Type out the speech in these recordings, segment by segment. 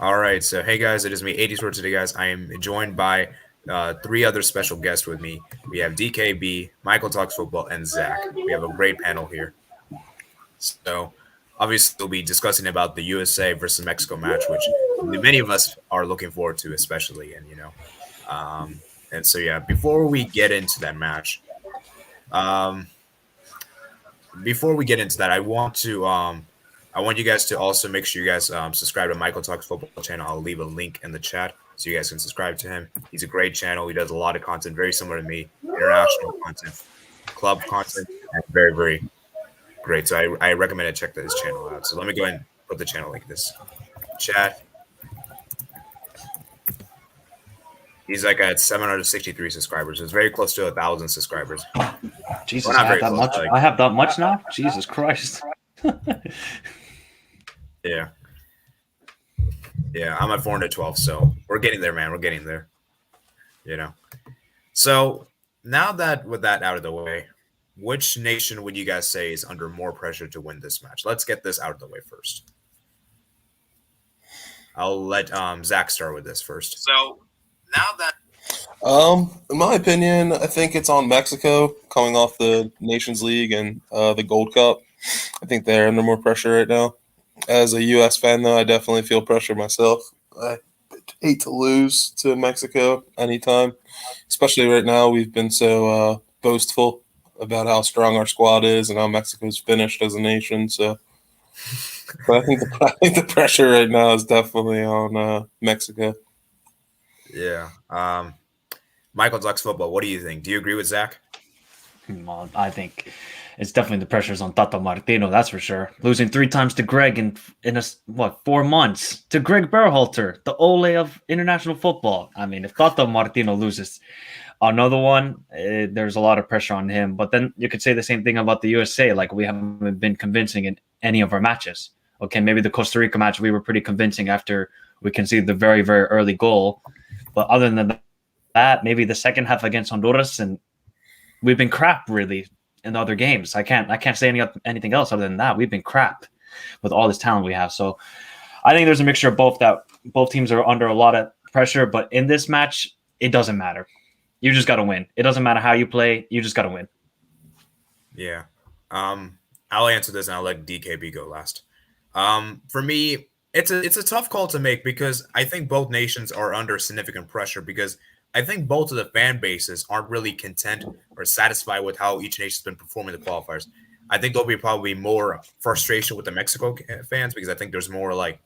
All right, so hey guys, it is me, 80s for today, guys. I am joined by three other special guests with me. We have DKB, Michael Talks Football, and Zach. We have a great panel here. So obviously we'll be discussing about the USA versus Mexico match, which many of us are looking forward to, especially. And so yeah, before we get into that match, um, before we get into that, I want you guys to also make sure you guys subscribe to Michael Talks Football channel. I'll leave a link in the chat so you guys can subscribe to him. He's a great channel. He does a lot of content very similar to me, international content, club content, and very, very great. So I recommend to check his channel out. So let me go ahead and put the channel like this. Chat. He's like at 763 subscribers. It's very close to 1,000 subscribers. Jesus, Well, not I very have that close, much. like- I have that much now. Jesus Christ. Yeah. Yeah, I'm at 412, so we're getting there, man. We're getting there. You know. So now that with that out of the way, which nation would you guys say is under more pressure to win this match? Let's get this out of the way first. I'll let Zach start with this first. So now that In my opinion, I think it's on Mexico coming off the Nations League and the Gold Cup. I think they're under more pressure right now. As a U.S. fan, though, I definitely feel pressure myself. I hate to lose to Mexico anytime, especially right now. We've been so boastful about how strong our squad is and how Mexico's finished as a nation. So, but I think the pressure right now is definitely on Mexico. Yeah. Michael Ducks football. What do you think? Do you agree with Zach? Well, I think it's definitely the pressures on Tata Martino, that's for sure. Losing 3 times to Greg in 4 months to Greg Berhalter, the Ole of international football. I mean, if Tata Martino loses another one, there's a lot of pressure on him. But then you could say the same thing about the USA. Like, we haven't been convincing in any of our matches. Okay, maybe the Costa Rica match we were pretty convincing after we conceded the very, very early goal. But other than that, maybe the second half against Honduras, and we've been crap really in the other games. I can't say anything else other than that. We've been crap with all this talent we have. So I think there's a mixture of both, that both teams are under a lot of pressure. But in this match, it doesn't matter. You just got to win. It doesn't matter how you play. You just got to win. Yeah. I'll answer this and I'll let DKB go last. For me, it's a tough call to make because I think both nations are under significant pressure because I think both of the fan bases aren't really content or satisfied with how each nation's been performing the qualifiers. I think there'll be probably more frustration with the Mexico fans because I think there's more like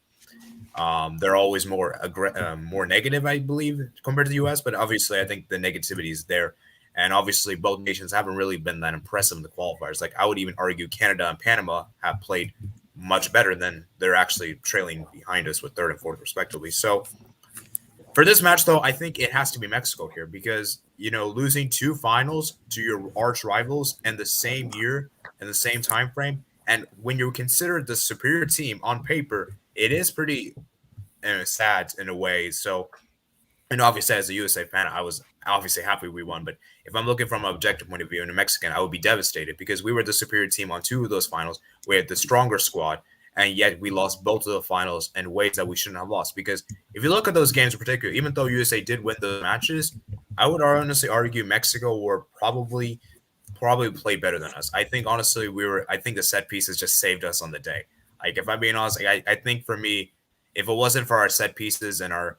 they're always more more negative, I believe, compared to the U.S. But obviously, I think the negativity is there, and obviously, both nations haven't really been that impressive in the qualifiers. Like I would even argue, Canada and Panama have played much better than they're actually trailing behind us with third and fourth, respectively. So. For this match, though, I think it has to be Mexico here because, losing 2 finals to your arch rivals in the same year, in the same time frame, and when you're considered the superior team on paper, it is pretty sad in a way. So, and obviously, as a USA fan, I was obviously happy we won. But if I'm looking from an objective point of view, and a Mexican, I would be devastated because we were the superior team on 2 of those finals. We had the stronger squad. And yet we lost both of the finals in ways that we shouldn't have lost. Because if you look at those games in particular, even though USA did win the matches, I would honestly argue Mexico were probably played better than us. I think honestly I think the set pieces just saved us on the day. Like if I'm being honest, I think for me, if it wasn't for our set pieces and if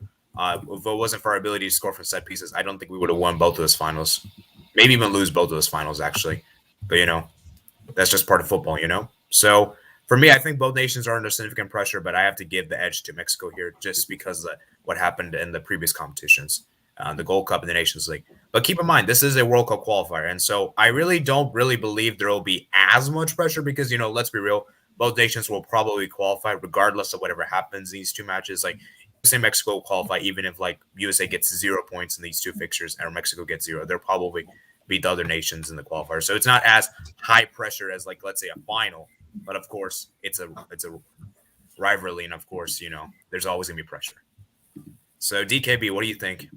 it wasn't for our ability to score from set pieces, I don't think we would have won both of those finals. Maybe even lose both of those finals actually. But that's just part of football, So for me, I think both nations are under significant pressure, but I have to give the edge to Mexico here just because of what happened in the previous competitions, the Gold Cup and the Nations League. But keep in mind, this is a World Cup qualifier, and so I really don't believe there will be as much pressure because, let's be real, both nations will probably qualify regardless of whatever happens in these 2 matches. Like, USA and Mexico will qualify even if, like, USA gets 0 points in these 2 fixtures or Mexico gets 0. They'll probably beat the other nations in the qualifier. So it's not as high pressure as, like, let's say a final. But of course, it's a rivalry, and of course, there's always gonna be pressure. So DKB, what do you think?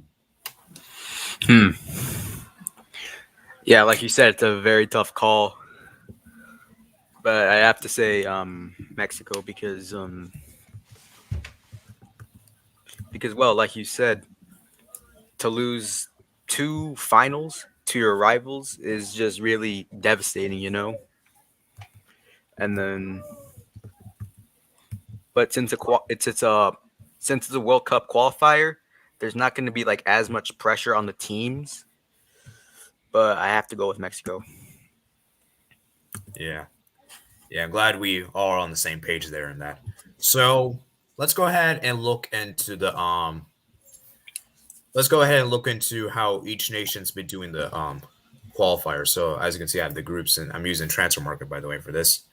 Yeah, like you said, it's a very tough call, but I have to say Mexico because because, well, like you said, to lose 2 finals to your rivals is just really devastating, you know. And then, but since it's a World Cup qualifier, there's not going to be like as much pressure on the teams. But I have to go with Mexico. Yeah. Yeah, I'm glad we all are on the same page there in that. So let's go ahead and look into how each nation's been doing the qualifiers. So as you can see, I have the groups, and I'm using Transfer Market, by the way, for this.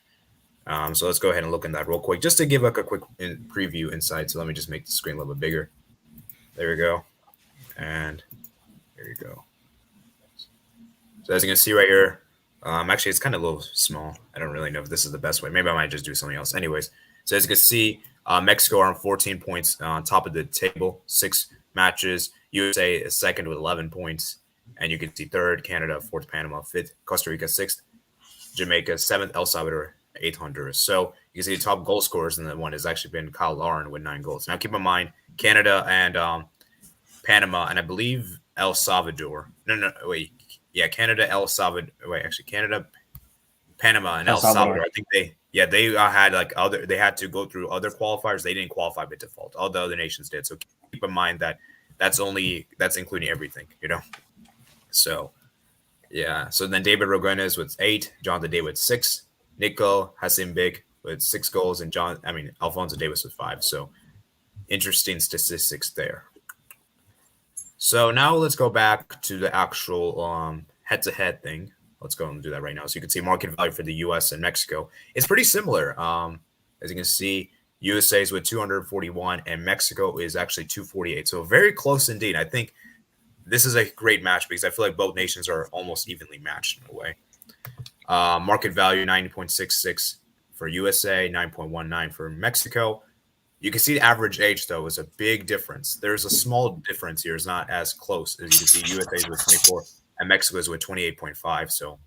So let's go ahead and look in that real quick, just to give like a quick preview inside. So let me just make the screen a little bit bigger. There we go. And there you go. So as you can see right here, actually it's kind of a little small. I don't really know if this is the best way. Maybe I might just do something else. Anyways, so as you can see, Mexico are on 14 points on top of the table, 6 matches. USA is second with 11 points. And you can see third, Canada, fourth, Panama, fifth, Costa Rica, sixth, Jamaica, seventh, El Salvador, eighth, Honduras. So you can see the top goal scorers in the one has actually been Kyle Lauren with 9 goals. Now keep in mind, Canada and Panama, and I believe El Salvador. Canada, El Salvador. Canada, Panama, and El Salvador. I think they had they had to go through other qualifiers. They didn't qualify by default. All the other nations did. So keep in mind that that's including everything, you know. So yeah. So then David Roguenes with 8, Jonathan Day with 6, Nico Hasim-Big with 6 goals, and Alfonso Davis with 5. So interesting statistics there. So now let's go back to the actual head-to-head thing. Let's go and do that right now. So you can see market value for the U.S. and Mexico. It's pretty similar. As you can see, USA is with 241 and Mexico is actually 248. So very close indeed. I think this is a great match because I feel like both nations are almost evenly matched in a way. Market value 90.66 for USA, 9.19 for Mexico. You can see the average age, though, is a big difference. There's a small difference here. It's not as close. As you can see, USA is with 24 and Mexico is with 28.5. So,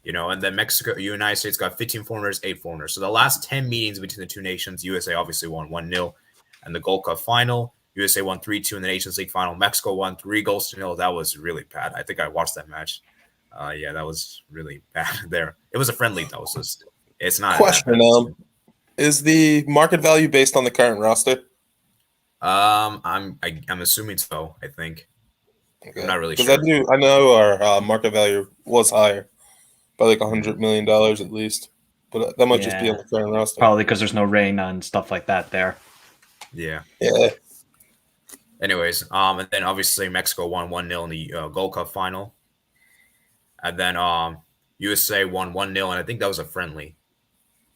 you know, and then United States got 15 foreigners, 8 foreigners. So the last 10 meetings between the two nations, USA obviously won 1-0. And the Gold Cup final, USA won 3-2 in the Nations League final. Mexico won 3-0. That was really bad. I think I watched that match. Yeah, that was really bad there. It was a friendly, though, so it's not. Question, is the market value based on the current roster? I'm assuming so. I think. Okay. I'm not really sure. I know our market value was higher by like $100 million at least, but that might just be on the current roster. Probably because there's no rain and stuff like that there. Yeah. Yeah. Anyways, and then obviously Mexico won 1-0 in the Gold Cup final, and then USA won 1-0, and I think that was a friendly.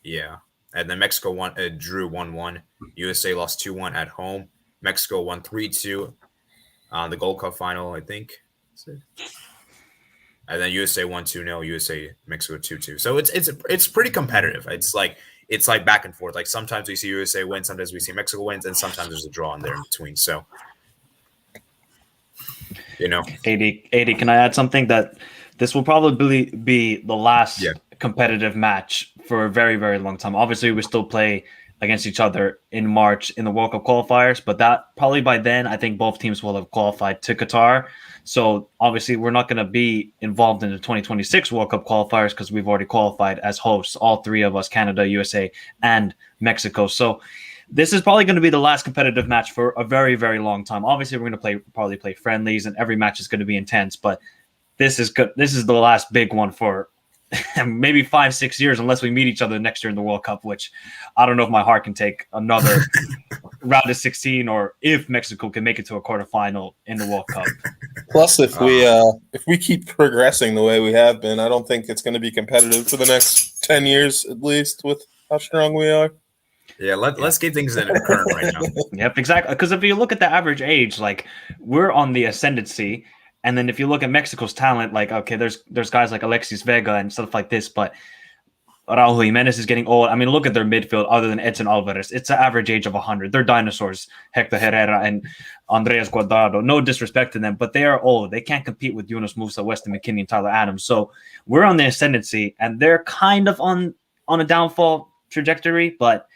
Yeah. And then Mexico drew 1-1. USA lost 2-1 at home. Mexico won 3-2 the Gold Cup final, I think. And then USA won 2-0. Mexico 2-2. So it's pretty competitive. It's like back and forth. Like sometimes we see USA win, sometimes we see Mexico wins, and sometimes there's a draw in there in between. So, you know. 80, can I add something? That this will probably be the last competitive match for a very, very long time. Obviously, we still play against each other in March in the World Cup qualifiers, but that probably by then, I think both teams will have qualified to Qatar. So obviously, we're not going to be involved in the 2026 World Cup qualifiers because we've already qualified as hosts, all 3 of us, Canada, USA, and Mexico. So this is probably going to be the last competitive match for a very, very long time. Obviously, we're going to probably play friendlies, and every match is going to be intense, but this is good. This is the last big one for maybe 5-6 years, unless we meet each other next year in the World Cup, which I don't know if my heart can take another round of 16, or if Mexico can make it to a quarterfinal in the World Cup. Plus, if we keep progressing the way we have been, I don't think it's going to be competitive for the next 10 years at least with how strong we are. Yeah, let's get things in current right now. Yep, exactly. Because if you look at the average age, like we're on the ascendancy. And then if you look at Mexico's talent, like, okay, there's guys like Alexis Vega and stuff like this, but Raul Jimenez is getting old. I mean, look at their midfield other than Edson Alvarez. It's an average age of 100. They're dinosaurs, Hector Herrera and Andreas Cuadrado. No disrespect to them, but they are old. They can't compete with Yunus Musa, Weston McKennie, and Tyler Adams. So we're on the ascendancy, and they're kind of on a downfall trajectory, but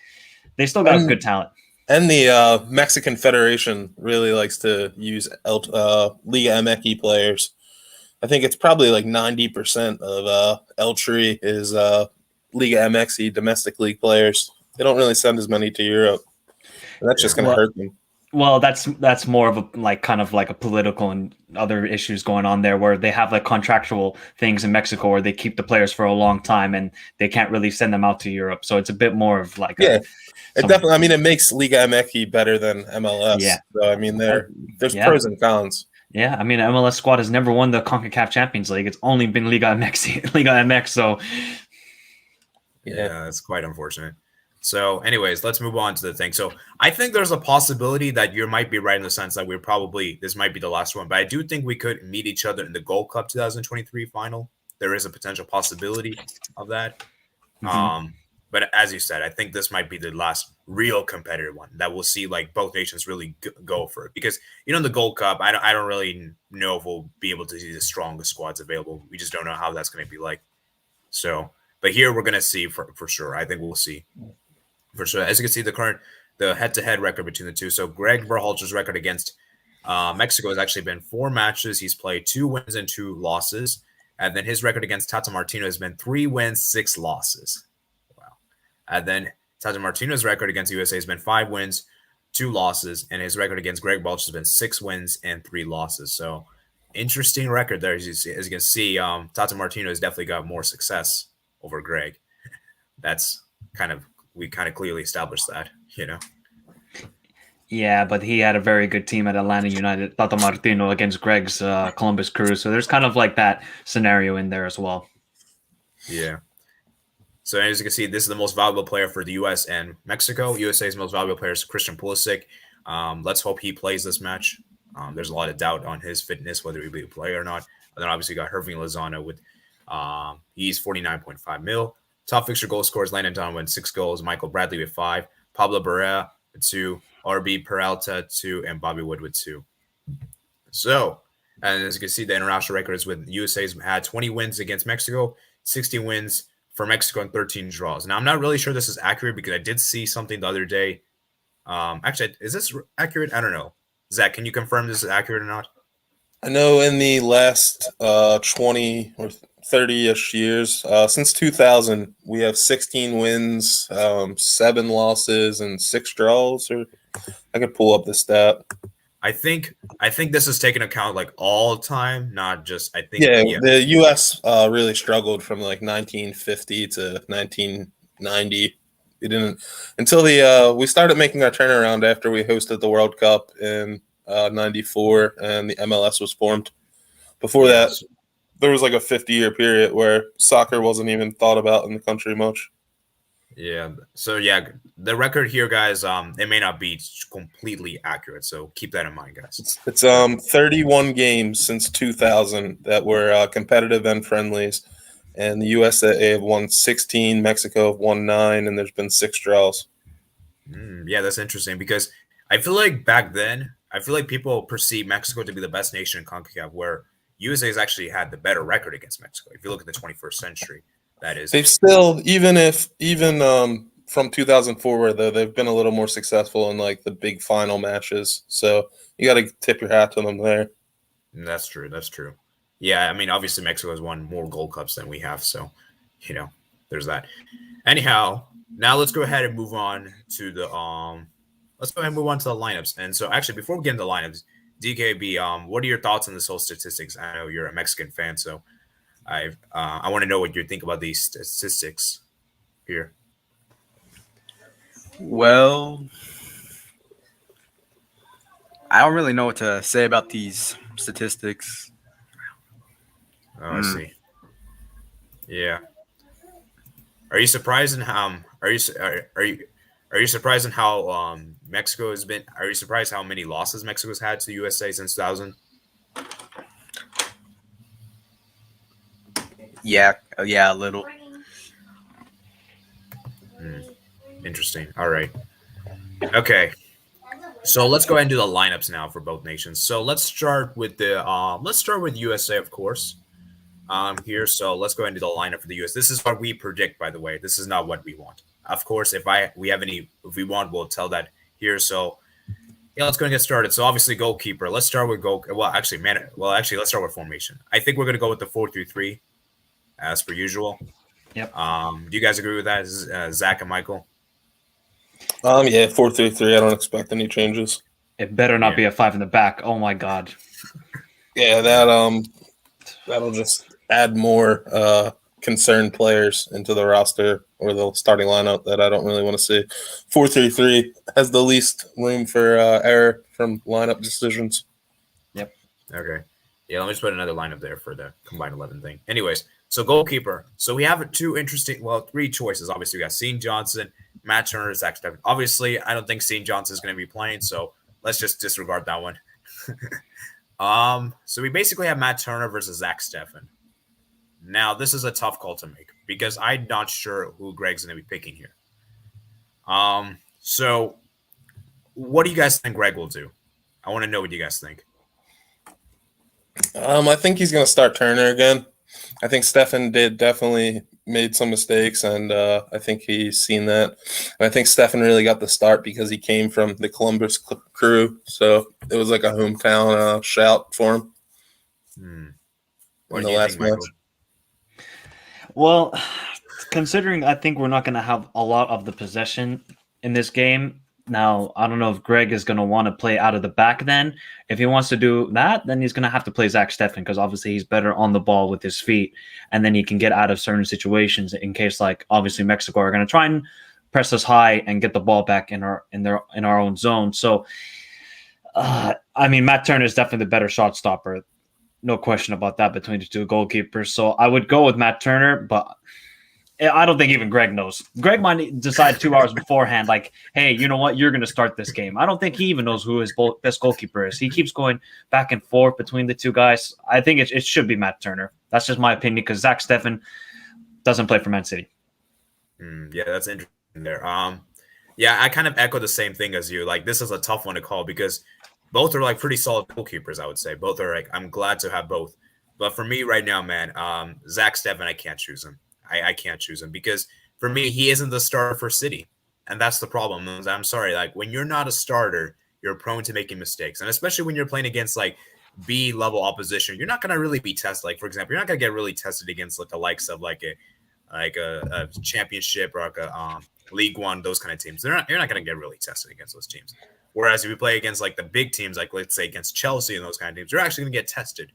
they still got good talent. And the Mexican Federation really likes to use Liga MX players. I think it's probably like 90% of El Tri is Liga MX domestic league players. They don't really send as many to Europe. And that's just going to Well, hurt them. well, that's more of a like kind of like a political and other issues going on there, where they have like contractual things in Mexico where they keep the players for a long time and they can't really send them out to Europe. So it's a bit more of like Yeah. It definitely. I mean, it makes Liga MX better than MLS. Yeah. So I mean, there's Yeah. pros and cons. Yeah, I mean, MLS squad has never won the CONCACAF Champions League. It's only been Liga MX, Liga MX. So yeah, it's quite unfortunate. So, anyways, let's move on to the thing. So, I think there's a possibility that you might be right in the sense that this might be the last one, but I do think we could meet each other in the Gold Cup 2023 final. There is a potential possibility of that. But as you said, I think this might be the last real competitive one that we'll see like both nations really go for it. Because, in the Gold Cup, I don't really know if we'll be able to see the strongest squads available. We just don't know how that's going to be like. So, but here we're going to see for sure. I think we'll see. For sure. As you can see, the head-to-head record between the two. So Greg Berhalter's record against Mexico has actually been 4 matches. He's played 2 wins and 2 losses. And then his record against Tata Martino has been 3 wins, 6 losses. Wow. And then Tata Martino's record against USA has been 5 wins, 2 losses. And his record against Greg Berhalter has been 6 wins and 3 losses. So interesting record there. As you can see, Tata Martino has definitely got more success over Greg. We kind of clearly established that, Yeah, but he had a very good team at Atlanta United, Tata Martino against Greg's Columbus Crew. So there's kind of like that scenario in there as well. Yeah. So as you can see, this is the most valuable player for the U.S. and Mexico. USA's most valuable player is Christian Pulisic. Let's hope he plays this match. There's a lot of doubt on his fitness, whether he'll be a player or not. And then obviously you got Herving Lozano with he's 49.5 mil. Top fixture goal scorers, Landon Donovan with 6 goals, Michael Bradley with 5, Pablo Barrera with 2, RB Peralta 2, and Bobby Wood with 2. So, and as you can see, the international records with USA's had 20 wins against Mexico, 16 wins for Mexico, and 13 draws. Now, I'm not really sure this is accurate because I did see something the other day. Actually, is this accurate? I don't know. Zach, can you confirm this is accurate or not? I know in the last 20 or 30-ish years, since 2000, we have 16 wins, 7 losses, and 6 draws. Or I could pull up the stat. I think this is taking account like all time, not just I think. Yeah, the U.S. Really struggled from like 1950 to 1990. We didn't until we started making our turnaround after we hosted the World Cup in '94 and the MLS was formed. Before that, there was like a 50-year period where soccer wasn't even thought about in the country much. Yeah. So yeah, the record here, guys, it may not be completely accurate. So keep that in mind, guys. It's 31 games since 2000 that were competitive and friendlies, and the USA have won 16, Mexico have won 9, and there's been 6 draws. Yeah, that's interesting because I feel like back then, people perceive Mexico to be the best nation in CONCACAF, where USA has actually had the better record against Mexico. If you look at the 21st century, that is. They've still, even from 2000 forward, though, they've been a little more successful in like the big final matches. So you got to tip your hat to them there. That's true. That's true. Yeah, I mean, obviously Mexico has won more Gold Cups than we have, so there's that. Anyhow, now let's go ahead and move on to the lineups. And so, actually, before we get into the lineups, DKB, what are your thoughts on this whole statistics? I know you're a Mexican fan, so I want to know what you think about these statistics here. Well, I don't really know what to say about these statistics. Oh, I see. Yeah. Are you surprised in how? Are you surprised in how Mexico has been? Are you surprised how many losses Mexico's had to the USA since 2000? Yeah, a little. Interesting. All right. Okay. So let's go ahead and do the lineups now for both nations. So let's start with USA, of course. Here. So let's go ahead and do the lineup for the US. This is what we predict, by the way. This is not what we want. Of course, if we want, we'll tell that here. So yeah, let's go and get started. So obviously goalkeeper. Let's start with goal. Well, actually, let's start with formation. I think we're going to go with the 4-3-3 as per usual. Yep. Do you guys agree with that, Zach and Michael? Yeah, 4-3-3. I don't expect any changes. It better not be a 5 in the back. Oh my God. Yeah, that'll just add more concerned players into the roster or the starting lineup that I don't really want to see. 4-3-3 has the least room for error from lineup decisions. Yep. Okay. Yeah, let me just put another lineup there for the combined 11 thing. Anyways, so goalkeeper. So we have three choices. Obviously, we got Sean Johnson, Matt Turner, Zack Stefan. Obviously, I don't think Sean Johnson is going to be playing, so let's just disregard that one. So we basically have Matt Turner versus Zack Stefan. Now, this is a tough call to make because I'm not sure who Greg's going to be picking here. So what do you guys think Greg will do? I want to know what you guys think. I think he's going to start Turner again. I think Stefan definitely made some mistakes, and I think he's seen that. And I think Stefan really got the start because he came from the Columbus crew, so it was like a hometown shout for him. What In do the you last think, Michael? match. Well, considering I think we're not going to have a lot of the possession in this game. Now, I don't know if Greg is going to want to play out of the back then. If he wants to do that, then he's going to have to play Zack Stefan because obviously he's better on the ball with his feet. And then he can get out of certain situations in case, like, obviously Mexico are going to try and press us high and get the ball back in our own zone. So, I mean, Matt Turner is definitely the better shot stopper. No question about that between the two goalkeepers. So I would go with Matt Turner, but I don't think even Greg knows. Greg might decide 2 hours beforehand, like, hey, you know what? You're going to start this game. I don't think he even knows who his best goalkeeper is. He keeps going back and forth between the two guys. I think it should be Matt Turner. That's just my opinion because Zack Stefan doesn't play for Man City. Yeah, that's interesting there. Yeah, I kind of echo the same thing as you. Like, this is a tough one to call because both are like pretty solid goalkeepers, I would say. Both are like, I'm glad to have both. But for me right now, man, Zack Stefan, I can't choose him. I can't choose him because for me, he isn't the starter for City. And that's the problem. I'm sorry. Like, when you're not a starter, you're prone to making mistakes. And especially when you're playing against like B-level opposition, you're not going to really be tested. Like, for example, you're not going to get really tested against like the likes of like a championship or like a League One, those kind of teams. You're not going to get really tested against those teams. Whereas if you play against like the big teams, like let's say against Chelsea and those kind of teams, you're actually going to get tested,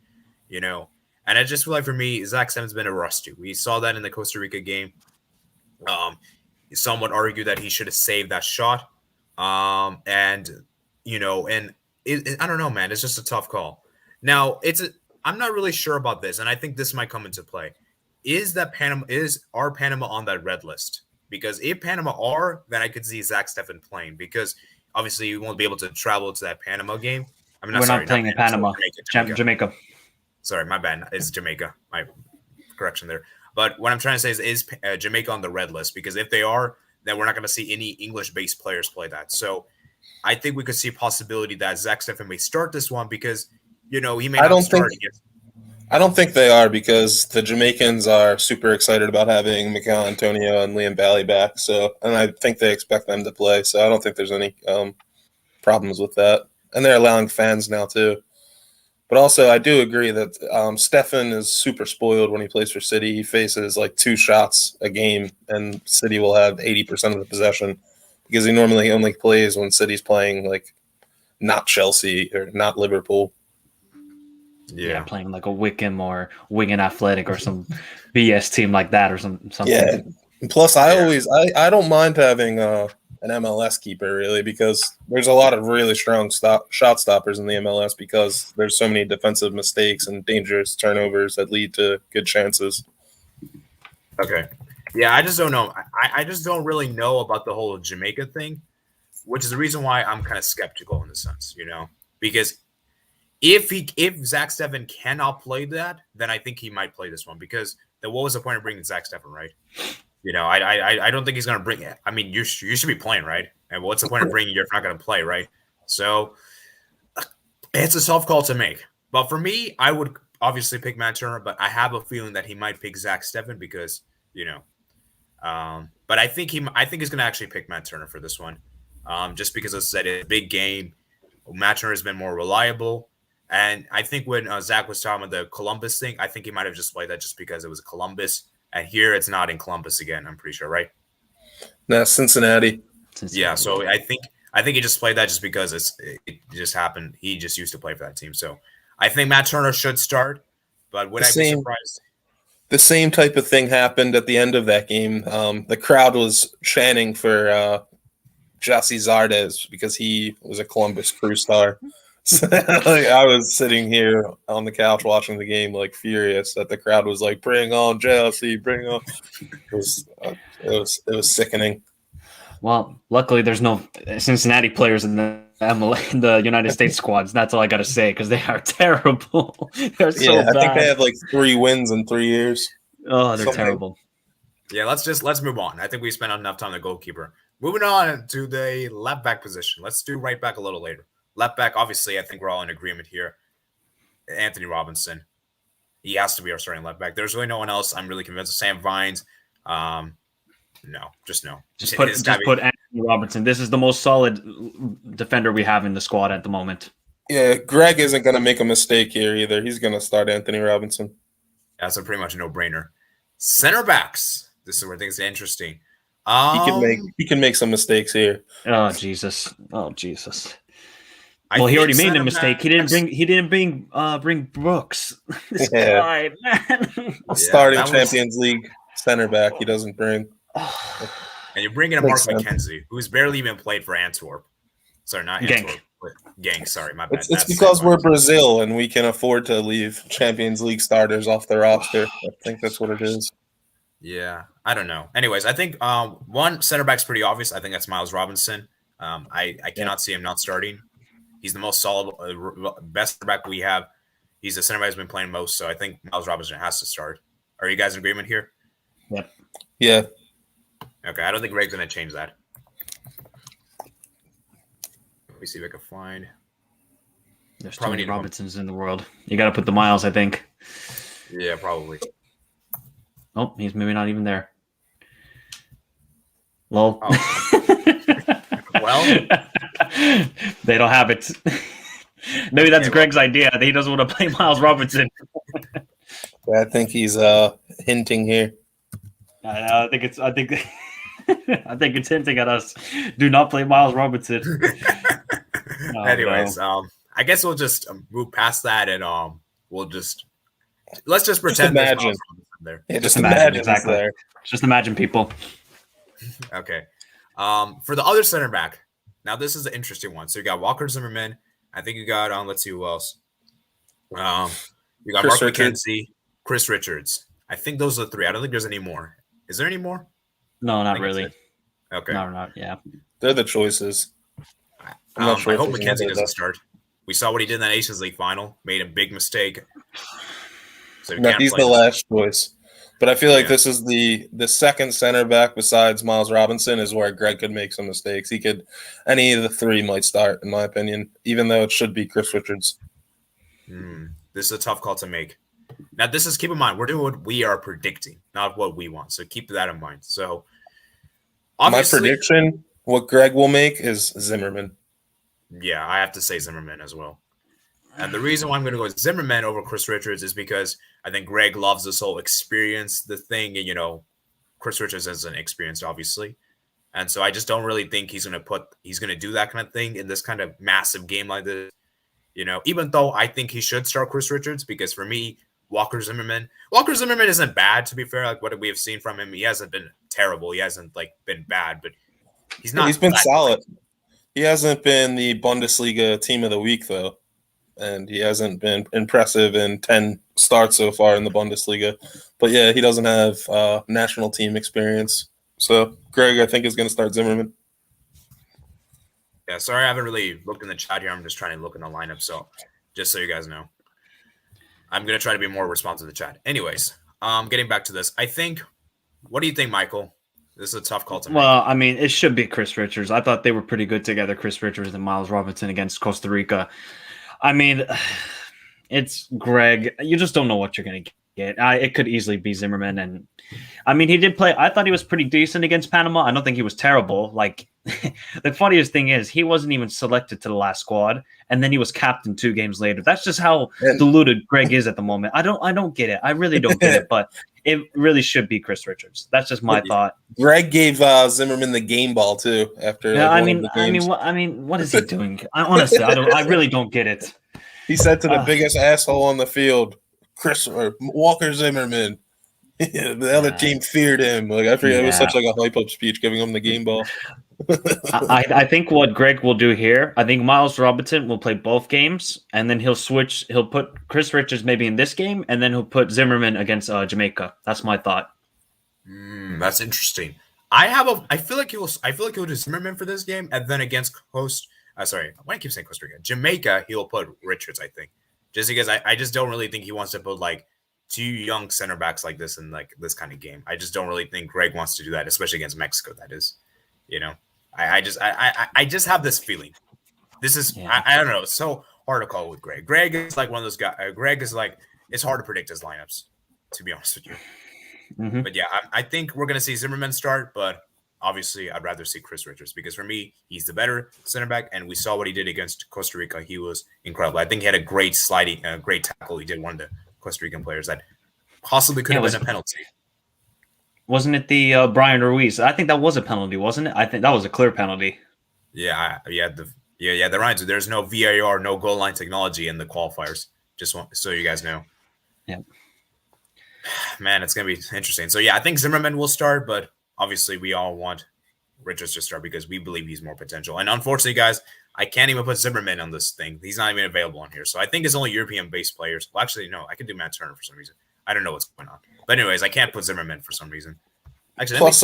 you know. And I just feel like for me, Zack Stefan's been a rusty. We saw that in the Costa Rica game. Some would argue that he should have saved that shot. And you know, and I don't know, man. It's just a tough call. Now, I'm not really sure about this, and I think this might come into play. Is Panama on that red list? Because if Panama are, then I could see Zack Stefan playing because obviously you won't be able to travel to that Panama game. I mean, We're not playing in Panama. Jamaica. Sorry, my bad. It's Jamaica. My correction there. But what I'm trying to say is Jamaica on the red list? Because if they are, then we're not going to see any English-based players play that. So I think we could see a possibility that Zack Stefan may start this one because, you know, he may not start against. I don't think they are because the Jamaicans are super excited about having Mikel Antonio and Liam Bailey back. So, and I think they expect them to play. So I don't think there's any problems with that. And they're allowing fans now too. But also, I do agree that Stefan is super spoiled when he plays for City. He faces like 2 shots a game, and City will have 80% of the possession because he normally only plays when City's playing like not Chelsea or not Liverpool. Yeah, playing like a Wickham or Wigan Athletic or some BS team like that or something. Yeah. Plus, I don't mind having an MLS keeper really because there's a lot of really strong shot stoppers in the MLS because there's so many defensive mistakes and dangerous turnovers that lead to good chances. Okay. Yeah, I just don't know. I just don't really know about the whole Jamaica thing, which is the reason why I'm kind of skeptical in the sense, you know, because if Zack Stefan cannot play that, then I think he might play this one because then what was the point of bringing Zack Stefan, right? You know, I don't think he's going to bring it. I mean, you should be playing, right? And what's the point of bringing you if you're not going to play, right? So it's a tough call to make. But for me, I would obviously pick Matt Turner, but I have a feeling that he might pick Zack Stefan because, you know, but I think he's going to actually pick Matt Turner for this one. just because I said it's a big game. Matt Turner has been more reliable. And I think when Zach was talking about the Columbus thing, I think he might have just played that just because it was Columbus. And here it's not in Columbus again, I'm pretty sure, right? No, Cincinnati. Yeah, so I think he just played that just because it just happened. He just used to play for that team. So I think Matt Turner should start, but would I be surprised? The same type of thing happened at the end of that game. The crowd was chanting for Jesse Zardes because he was a Columbus Crew star. So, I was sitting here on the couch watching the game, like furious that the crowd was like, "Bring on Jesse, bring on!" It was sickening. Well, luckily there's no Cincinnati players in the United States squads. That's all I got to say because they are terrible. They're so bad. I think they have like 3 wins in 3 years. Oh, they're terrible. Yeah, let's move on. I think we spent enough time on the goalkeeper. Moving on to the left back position. Let's do right back a little later. Left back, obviously, I think we're all in agreement here. Anthony Robinson. He has to be our starting left back. There's really no one else I'm really convinced of. Sam Vines. No. Just put Anthony Robinson. This is the most solid defender we have in the squad at the moment. Yeah, Greg isn't going to make a mistake here either. He's going to start Anthony Robinson. That's a pretty much a no-brainer. Center backs. This is where things get interesting. He can make some mistakes here. Oh Jesus! Well, he already made a mistake. He didn't bring Brooks. This guy, man. Starting Champions League center back, he doesn't bring. And you're bringing in Mark McKenzie, who's barely even played for Antwerp. Sorry, not Antwerp. Genk. Sorry, my bad. It's because we're Brazil and we can afford to leave Champions League starters off the roster. I think that's what it is. Yeah, I don't know. Anyways, I think one center back's pretty obvious. I think that's Miles Robinson. I cannot see him not starting. He's the most solid, best center back we have. He's the center back who's been playing most, so I think Miles Robinson has to start. Are you guys in agreement here? Yep. Yeah. Okay, I don't think Greg's going to change that. Let me see if I can find. There's too many Robinsons in the world. You got to put the Miles, I think. Yeah, probably. Oh, he's maybe not even there. Lol. Oh. Well, they don't have it. Maybe that's Greg's idea that he doesn't want to play Miles Robinson. I think he's hinting here. I think it's hinting at us. Do not play Miles Robinson. Anyways, I guess we'll just move past that and let's just pretend there's Miles Robinson there. Yeah, just imagine exactly. There. Just imagine people. Okay. For the other center back, now this is an interesting one. So you got Walker Zimmerman. I think you got let's see who else. You got Mark McKenzie, Chris Richards. I think those are the 3. I don't think there's any more. Is there any more? No, not really. Okay. No, not yeah. They're the choices. I hope McKenzie doesn't start. We saw what he did in that Nations League final. Made a big mistake. So he's the last choice. But I feel like this is the second center back besides Miles Robinson is where Greg could make some mistakes. Any of the 3 might start, in my opinion, even though it should be Chris Richards. This is a tough call to make. Now, keep in mind, we're doing what we are predicting, not what we want. So keep that in mind. So, obviously, my prediction, what Greg will make is Zimmerman. Yeah, I have to say Zimmerman as well. And the reason why I'm going to go with Zimmerman over Chris Richards is because I think Greg loves this whole experience, the thing, and, Chris Richards isn't experienced, obviously. And so I just don't really think he's going to do that kind of thing in this kind of massive game like this. Even though I think he should start Chris Richards, because for me, Walker Zimmerman isn't bad, to be fair. Like what we have seen from him, he hasn't been terrible. He hasn't been bad, but he's not. He's been solid. He hasn't been the Bundesliga team of the week though, and he hasn't been impressive in 10 starts so far in the Bundesliga. But yeah, he doesn't have national team experience. So Greg, I think, is going to start Zimmerman. Yeah, sorry, I haven't really looked in the chat here. I'm just trying to look in the lineup. So just so you guys know. I'm going to try to be more responsive to the chat. Anyways, getting back to this, what do you think, Michael? This is a tough call to make. Well, I mean, it should be Chris Richards. I thought they were pretty good together, Chris Richards and Miles Robinson against Costa Rica. I mean, it's Greg. You just don't know what you're going to get. It could easily be Zimmerman. And I mean, he did play. I thought he was pretty decent against Panama. I don't think he was terrible. Like, the funniest thing is he wasn't even selected to the last squad, and then he was captain 2 games later. That's just how deluded Greg is at the moment. I don't get it. I really don't get it. But it really should be Chris Richards. That's just my thought. Greg gave Zimmerman the game ball too after. Yeah, I mean, what is he doing? Honestly, I really don't get it. He said to the biggest asshole on the field, Chris or Walker Zimmerman. The other team feared him. Like, I forget, it was such like a hype up speech giving him the game ball. I think what Greg will do here, I think Miles Robinson will play both games, and then he'll switch. He'll put Chris Richards maybe in this game, and then he'll put Zimmerman against Jamaica. That's my thought. That's interesting. I feel like he'll do Zimmerman for this game, and then against host. Sorry, why do I keep saying Costa Rica? Jamaica, he'll put Richards. I think just because I just don't really think he wants to put like 2 young center backs like this in like this kind of game. I just don't really think Greg wants to do that, especially against Mexico. That is, I just have this feeling. This is I don't know. It's so hard to call with Greg. Greg is like one of those guys. Greg is like, it's hard to predict his lineups, to be honest with you. Mm-hmm. But yeah, I think we're gonna see Zimmerman start, but obviously I'd rather see Chris Richards because for me, he's the better center back, and we saw what he did against Costa Rica. He was incredible. I think he had a great great tackle. He did one of the Costa Rican players that possibly could have been a penalty. Wasn't it the Brian Ruiz? I think that was a penalty, wasn't it? I think that was a clear penalty. The Ryan's. There's no VAR, no goal line technology in the qualifiers. Just so you guys know. Yeah. Man, it's gonna be interesting. So yeah, I think Zimmerman will start, but obviously we all want Richards to start because we believe he's more potential. And unfortunately, guys, I can't even put Zimmerman on this thing. He's not even available on here. So I think it's only European-based players. Well, actually, no, I can do Matt Turner for some reason. I don't know what's going on. But anyways, I can't put Zimmerman for some reason. Actually, plus,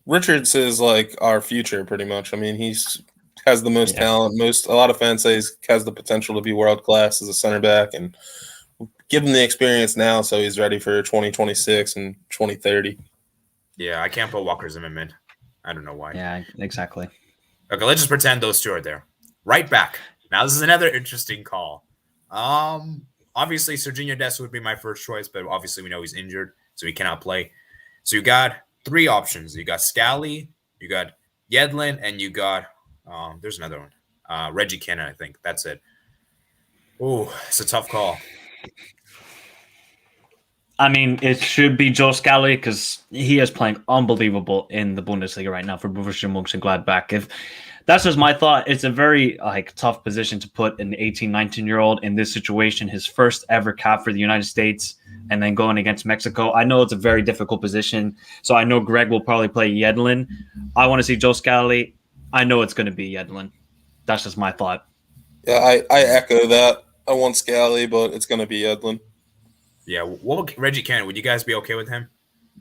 Richards is like our future, pretty much. I mean, has the most talent. A lot of fans say he has the potential to be world class as a center back, and give him the experience now, so he's ready for 2026 and 2030. Yeah, I can't put Walker Zimmerman. I don't know why. Yeah, exactly. Okay, let's just pretend those two are there. Right back. Now, this is another interesting call. Obviously, Serginho Dest would be my first choice, but obviously we know he's injured, so he cannot play. So you got 3 options. You got Scally, you got Yedlin, and you got there's another one. Reggie Cannon, I think. That's it. Ooh, it's a tough call. I mean, it should be Joe Scally because he is playing unbelievable in the Bundesliga right now for Borussia Mönchengladbach. If that's just my thought, it's a very tough position to put an 18, 19-year-old in this situation, his first ever cap for the United States, and then going against Mexico. I know it's a very difficult position, so I know Greg will probably play Yedlin. I want to see Joe Scally. I know it's going to be Yedlin. That's just my thought. Yeah, I echo that. I want Scally, but it's going to be Yedlin. Yeah, Reggie Cannon, would you guys be okay with him?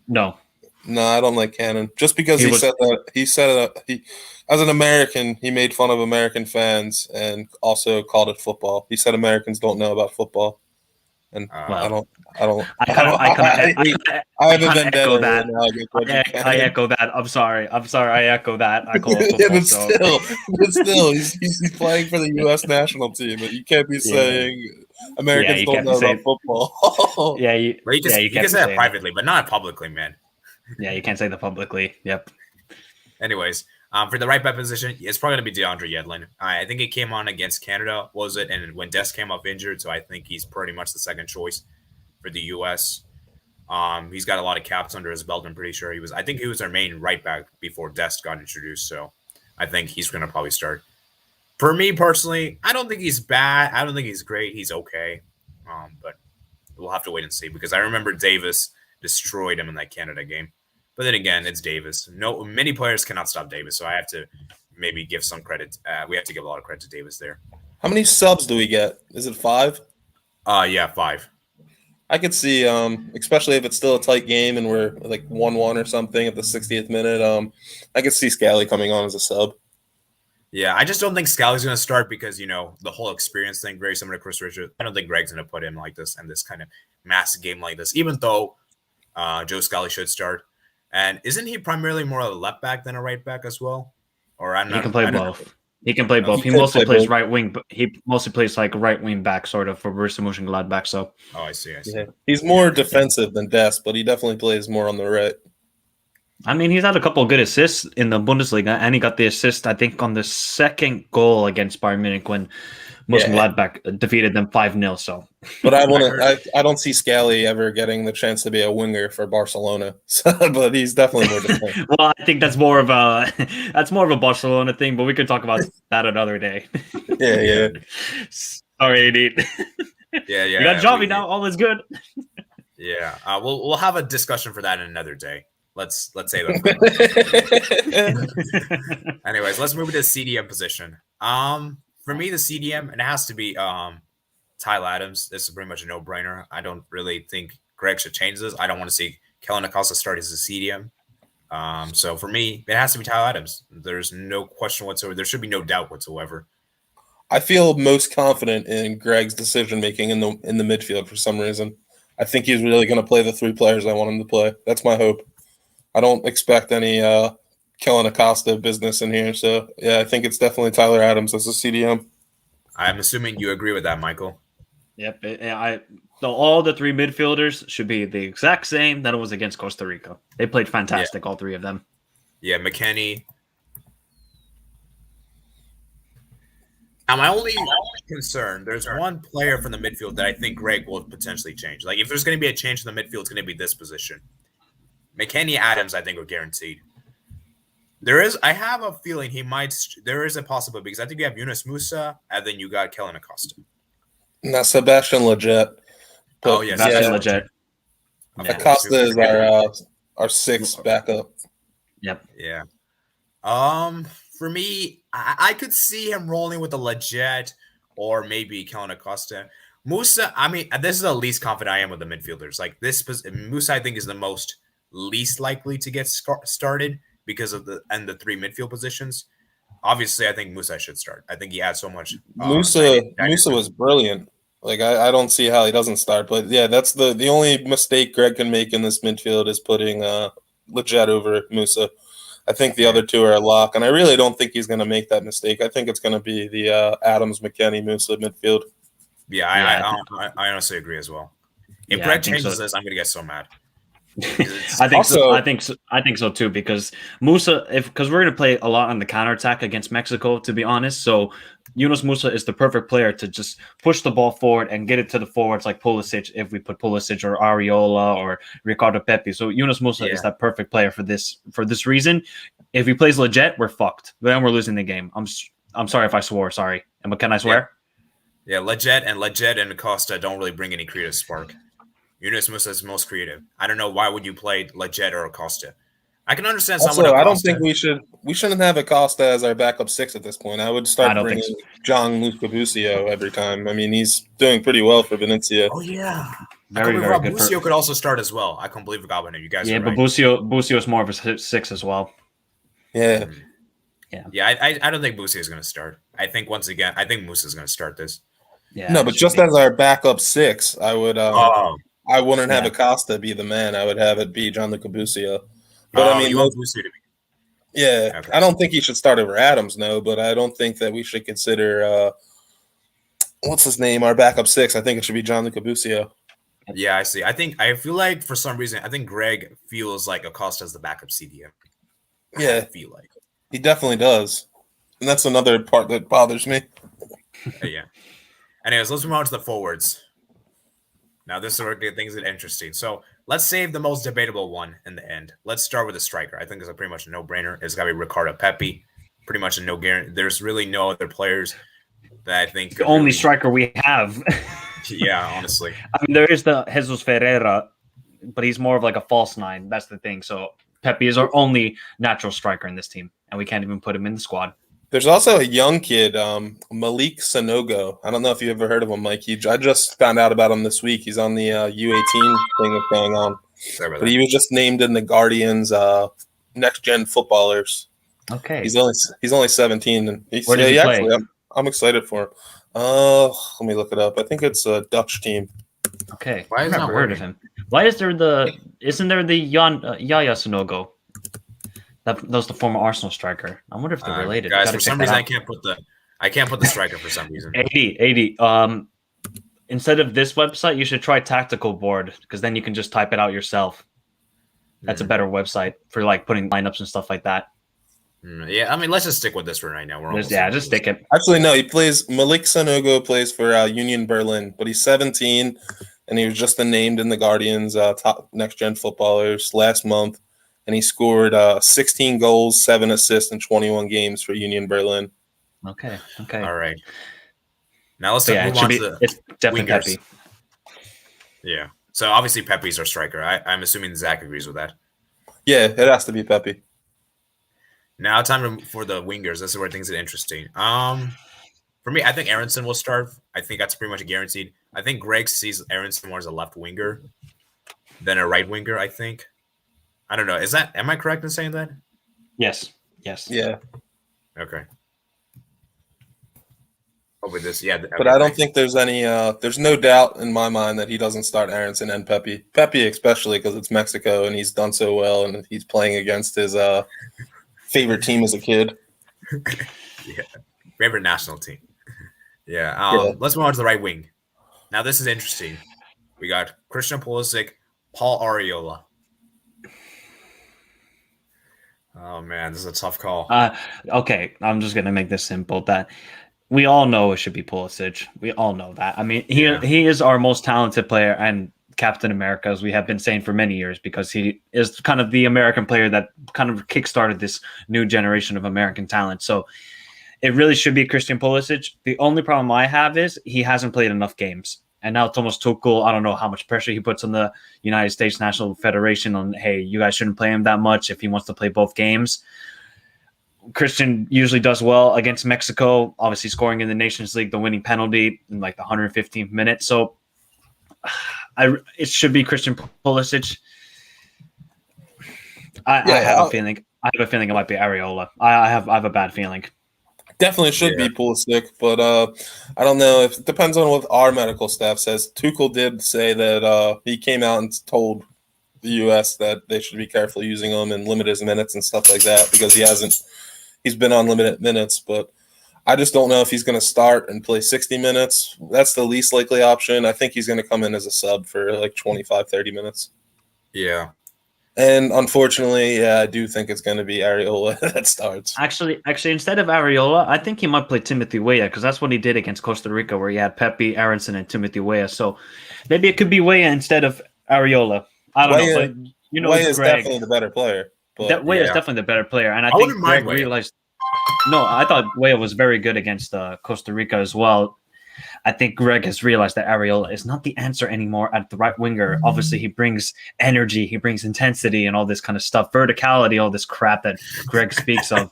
No, I don't like Cannon. Just because he said that as an American, he made fun of American fans and also called it football. He said Americans don't know about football, and I have a vendetta. I echo that. I'm sorry. I echo that. I call it football. But still, he's playing for the U.S. national team. You can't be saying Americans don't know about football. You can say that privately, but not publicly, man. Yeah, you can't say that publicly. Yep. Anyways, for the right back position, it's probably going to be DeAndre Yedlin. I think he came on against Canada, was it? And when Dest came up injured, so I think he's pretty much the second choice for the U.S. He's got a lot of caps under his belt. I'm pretty sure I think he was our main right back before Dest got introduced. So I think he's going to probably start. For me personally, I don't think he's bad. I don't think he's great. He's okay. But we'll have to wait and see because I remember Davis destroyed him in that Canada game. But then again, it's Davis. No, many players cannot stop Davis, so I have to maybe give some credit. We have to give a lot of credit to Davis there. How many subs do we get? Is it 5? Yeah, 5. I could see, especially if it's still a tight game and we're like 1-1 or something at the 60th minute. I could see Scally coming on as a sub. Yeah, I just don't think Scally's going to start because, the whole experience thing, very similar to Chris Richards. I don't think Greg's going to put him like this in this kind of massive game like this, even though Joe Scally should start. And isn't he primarily more of a left back than a right back as well? Or he can play both. He can play both. He He could mostly play plays both. right wing, but he mostly plays like right wing back, sort of, for Borussia Mönchengladbach. So Oh, I see. Yeah. He's more defensive than Dest, but he definitely plays more on the right. I mean, he's had a couple of good assists in the Bundesliga, and he got the assist, I think, on the second goal against Bayern Munich when Mönchengladbach defeated them 5-0. So, But I don't see Scally ever getting the chance to be a winger for Barcelona. So, but he's definitely more defensive. well, I think that's more of a Barcelona thing, but we could talk about that another day. Yeah. Sorry, Nate. Yeah. You got Javi now. All is good. Yeah. We'll have a discussion for that in another day. Let's say that. Anyways, let's move to the CDM position. For me, the CDM, and it has to be Tyler Adams. This is pretty much a no-brainer. I don't really think Greg should change this. I don't want to see Kellen Acosta start as a CDM. So for me, it has to be Tyler Adams. There's no question whatsoever. There should be no doubt whatsoever. I feel most confident in Greg's decision making in the midfield for some reason. I think he's really going to play the 3 players I want him to play. That's my hope. I don't expect any Kellen Acosta business in here. So, yeah, I think it's definitely Tyler Adams as a CDM. I'm assuming you agree with that, Michael. Yep. All the 3 midfielders should be the exact same that it was against Costa Rica. They played fantastic, all 3 of them. Yeah, McKennie. Now, my only concern, there's one player from the midfield that I think Greg will potentially change. Like, if there's going to be a change in the midfield, it's going to be this position. McKennie Adams, I think, are guaranteed. I have a feeling there is a possibility because I think you have Yunus Musa and then you got Kellen Acosta. Now, Sebastian Lletget. Oh, yes. Sebastian Lletget. Acosta is our 6th backup. Yep. Yeah. For me, I could see him rolling with the Lletget or maybe Kellen Acosta. Musa, I mean, this is the least confident I am with the midfielders. Like this, Musa, I think, is the least likely to get started because of the 3 midfield positions. Obviously, I think Musa should start. I think he adds so much. Musa was brilliant. Like I don't see how he doesn't start. But yeah, that's the only mistake Greg can make in this midfield is putting Lletget over Musa. I think the other 2 are a lock, and I really don't think he's going to make that mistake. I think it's going to be the Adams, McKennie, Musa midfield. Yeah, I honestly agree as well. If Greg changes this, I'm going to get so mad. I think so. I think so too. Because Musa, because we're going to play a lot on the counterattack against Mexico, to be honest. So Yunus Musa is the perfect player to just push the ball forward and get it to the forwards like Pulisic. If we put Pulisic or Areola or Ricardo Pepi, so Yunus Musa is that perfect player for this reason. If he plays Lletget, we're fucked. Then we're losing the game. I'm sorry if I swore. Sorry. And can I swear? Yeah, Lletget and Acosta don't really bring any creative spark. Yunus Musa is most creative. I don't know why would you play Lletget or Acosta. I can understand someone. Also, I don't think we shouldn't have Acosta as our backup 6 at this point. I would start bringing Gianluca Busio every time. I mean, he's doing pretty well for Venezia. Oh yeah, very good. Busio could also start as well. I can't believe about it. You guys, but Busio is more of a 6 as well. Yeah. I don't think Busio is going to start. I think once again, Musa is going to start this. Yeah, no, but just as our backup 6, I would. I wouldn't have Acosta be the man. I would have it be Gianluca Busio. But I mean, you want Busio to be? Yeah, okay. I don't think he should start over Adams, no. But I don't think that we should consider what's his name, our backup 6. I think it should be Gianluca Busio. Yeah, I see. I feel like for some reason, I think Greg feels like Acosta is the backup CDM. Yeah, I feel like he definitely does, and that's another part that bothers me. Yeah. Anyways, let's move on to the forwards. Now, this is where things get interesting. So let's save the most debatable one in the end. Let's start with a striker. I think it's pretty much a no-brainer. It's got to be Ricardo Pepi. Pretty much a no guarantee. There's really no other players that I think the only striker we have. Yeah, honestly. I mean, there is the Jesus Ferreira, but he's more of like a false 9. That's the thing. So Pepi is our only natural striker in this team, and we can't even put him in the squad. There's also a young kid, Malik Sanogo. I don't know if you ever heard of him, Mike. I just found out about him this week. He's on the U18 thing that's going on. But he was just named in the Guardian's next gen footballers. Okay. He's only 17, and where does he play? Actually, I'm excited for him. Let me look it up. I think it's a Dutch team. Okay. I've never heard of him. Why is there isn't there the Yaya Sanogo? That was the former Arsenal striker. I wonder if they're related. Guys, Gotta for check some that reason, out. I can't put the striker for some reason. 80. Instead of this website, you should try Tactical Board because then you can just type it out yourself. That's a better website for like putting lineups and stuff like that. Yeah, I mean, let's just stick with this for right now. We're almost Just stick it. Actually, no, he plays. Malik Sanogo plays for Union Berlin, but he's 17, and he was just named in the Guardian's top next-gen footballers last month, and he scored 16 goals, 7 assists in 21 games for Union Berlin. Okay. All right. Now let's So yeah, move on to it's definitely wingers. Pepe. Yeah. So obviously Pepe's our striker. I'm assuming Zack agrees with that. Yeah, it has to be Pepe. Now for the wingers. This is where things get interesting. For me, I think Aronson will start. I think that's pretty much guaranteed. I think Greg sees Aronson more as a left winger than a right winger, I think. I don't know. Am I correct in saying that? Yes. Yeah. Okay. With this, yeah. But I don't think there's any there's no doubt in my mind that he doesn't start Aronson and Pepe. Pepe especially because it's Mexico and he's done so well and he's playing against his favorite team as a kid. Yeah. Favorite national team. Yeah. Let's move on to the right wing. Now this is interesting. We got Christian Pulisic, Paul Arriola. Oh man, this is a tough call. Okay, I'm just gonna make this simple. That we all know it should be Pulisic. We all know that. I mean, he is our most talented player and Captain America, as we have been saying for many years, because he is kind of the American player that kind of kickstarted this new generation of American talent. So it really should be Christian Pulisic. The only problem I have is he hasn't played enough games. And now Thomas Tuchel, I don't know how much pressure he puts on the United States National Federation on, hey, you guys shouldn't play him that much if he wants to play both games. Christian usually does well against Mexico, obviously scoring in the Nations League, the winning penalty in like the 115th minute. So it should be Christian Pulisic. I have a feeling it might be Arriola. I have a bad feeling. Definitely should be Pulisic, but I don't know. It depends on what our medical staff says. Tuchel did say that he came out and told the U.S. that they should be careful using him and limit his minutes and stuff like that because he's been on limited minutes, but I just don't know if he's going to start and play 60 minutes. That's the least likely option. I think he's going to come in as a sub for like 25, 30 minutes. Yeah. And unfortunately, I do think it's going to be Arriola that starts. Actually, instead of Arriola, I think he might play Timothy Weah because that's what he did against Costa Rica, where he had Pepe, Aronson, and Timothy Weah. So maybe it could be Weah instead of Arriola. I don't know, but you know, Weah is Greg, definitely the better player. Weah is definitely the better player, and I think Greg realized. No, I thought Weah was very good against Costa Rica as well. I think Greg has realized that Arriola is not the answer anymore at the right winger. Obviously, he brings energy, he brings intensity and all this kind of stuff, verticality, all this crap that Greg speaks of.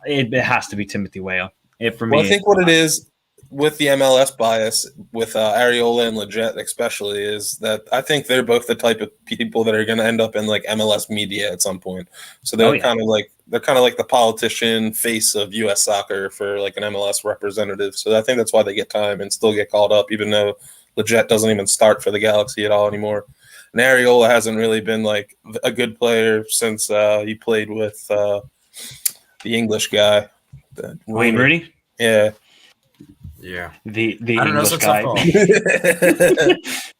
It has to be Timothy Weah. I think what it is with the MLS bias with Arriola and Leggett especially is that I think they're both the type of people that are going to end up in like MLS media at some point. So they're kind of like the politician face of U.S. soccer for like an MLS representative. So I think that's why they get time and still get called up, even though Leggett doesn't even start for the Galaxy at all anymore. And Arriola hasn't really been like a good player since he played with the English guy, Wayne Rooney. Yeah. Yeah. The English guy.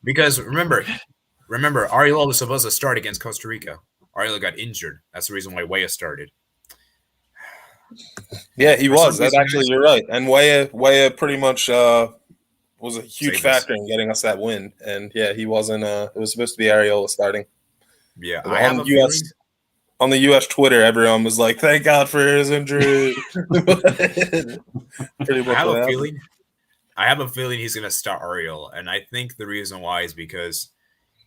Because remember, Arriola was supposed to start against Costa Rica. Arriola got injured. That's the reason why Weah started. Yeah, he was. That actually, you're right. And Weah pretty much was a huge factor in getting us that win. And yeah, he wasn't. It was supposed to be Arriola starting. Yeah, on the U.S. Twitter, everyone was like, "Thank God for his injury." Pretty much. I have a feeling he's going to start Arriola, and I think the reason why is because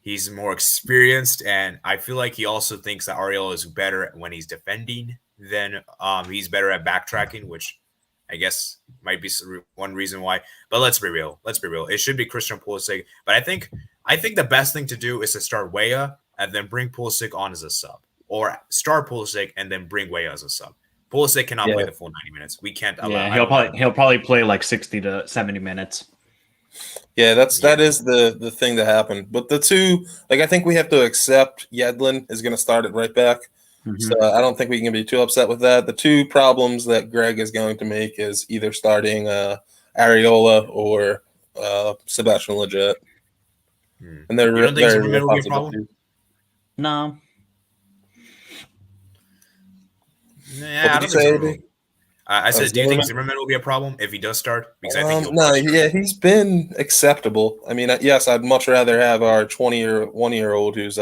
he's more experienced, and I feel like he also thinks that Arriola is better when he's defending than he's better at backtracking, which I guess might be one reason why. But let's be real. It should be Christian Pulisic, but I think the best thing to do is to start Weah and then bring Pulisic on as a sub. Or start Pulisic and then bring Weah as a sub. Pulisic cannot play the full 90 minutes. We can't allow. Yeah, he'll probably play like 60 to 70 minutes. Yeah, that is the thing that happened. But the two, like I think we have to accept Yedlin is going to start at right back. So I don't think we can be too upset with that. The two problems that Greg is going to make is either starting Areola or Sebastian Lletget. And they're You don't think very Zimmerman real will be a problem? possibilities. No. Yeah, I don't What did you think say, Zimmerman. AB? I said, do you think Zimmerman? Zimmerman will be a problem if he does start? Because I think he'll No, push. yeah, he's been acceptable. I mean, yes, I'd much rather have our 21-year-old who's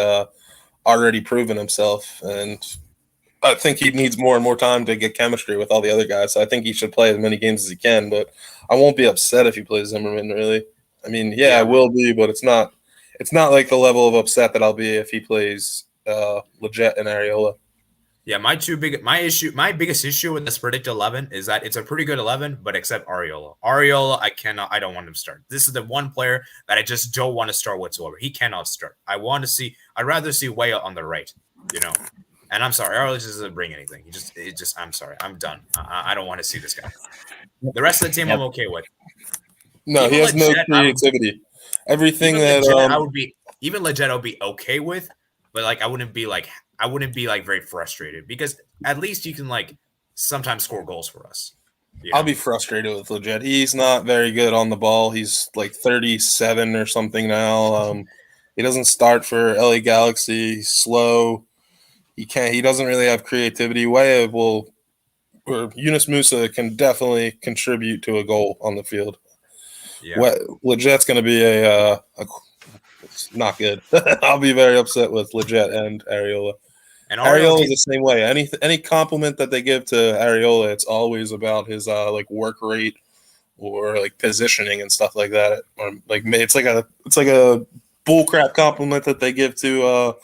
already proven himself, and I think he needs more and more time to get chemistry with all the other guys. So I think he should play as many games as he can, but I won't be upset if he plays Zimmerman, really. I mean, yeah, I will be, but it's not like the level of upset that I'll be if he plays Lletget and Areola. Yeah, my biggest issue with this predicted 11 is that it's a pretty good 11, but except Areola. Areola, I don't want him to start. This is the one player that I just don't want to start whatsoever. He cannot start. I'd rather see Weah on the right, And I'm sorry, Areola just doesn't bring anything. I'm sorry. I'm done. I don't want to see this guy. The rest of the team I'm okay with. No, Even he has no Lletget, creativity. Everything that even Lletget I would be okay with, but I wouldn't be very frustrated because at least you can sometimes score goals for us. I'll be frustrated with Lletget. He's not very good on the ball. He's 37 or something now. He doesn't start for LA Galaxy. He's slow. He doesn't really have creativity. Yunus Musa can definitely contribute to a goal on the field. Yeah. Lletget's going to be it's not good. I'll be very upset with Lletget and Areola. And Areola is the same way. Any compliment that they give to Areola, it's always about his work rate or positioning and stuff like that. Or it's like a bullcrap compliment that they give to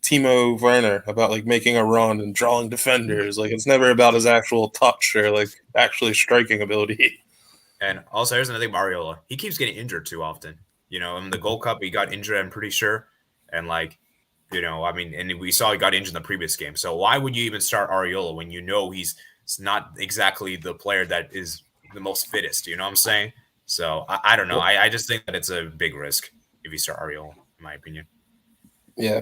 Timo Werner about making a run and drawing defenders. It's never about his actual touch or actually striking ability. And also, here's another thing about Areola. He keeps getting injured too often. In the Gold Cup, he got injured, I'm pretty sure. And and we saw he got injured in the previous game. So why would you even start Areola when he's not exactly the player that is the most fittest? You know what I'm saying? So I don't know. I just think that it's a big risk if you start Areola, in my opinion. Yeah.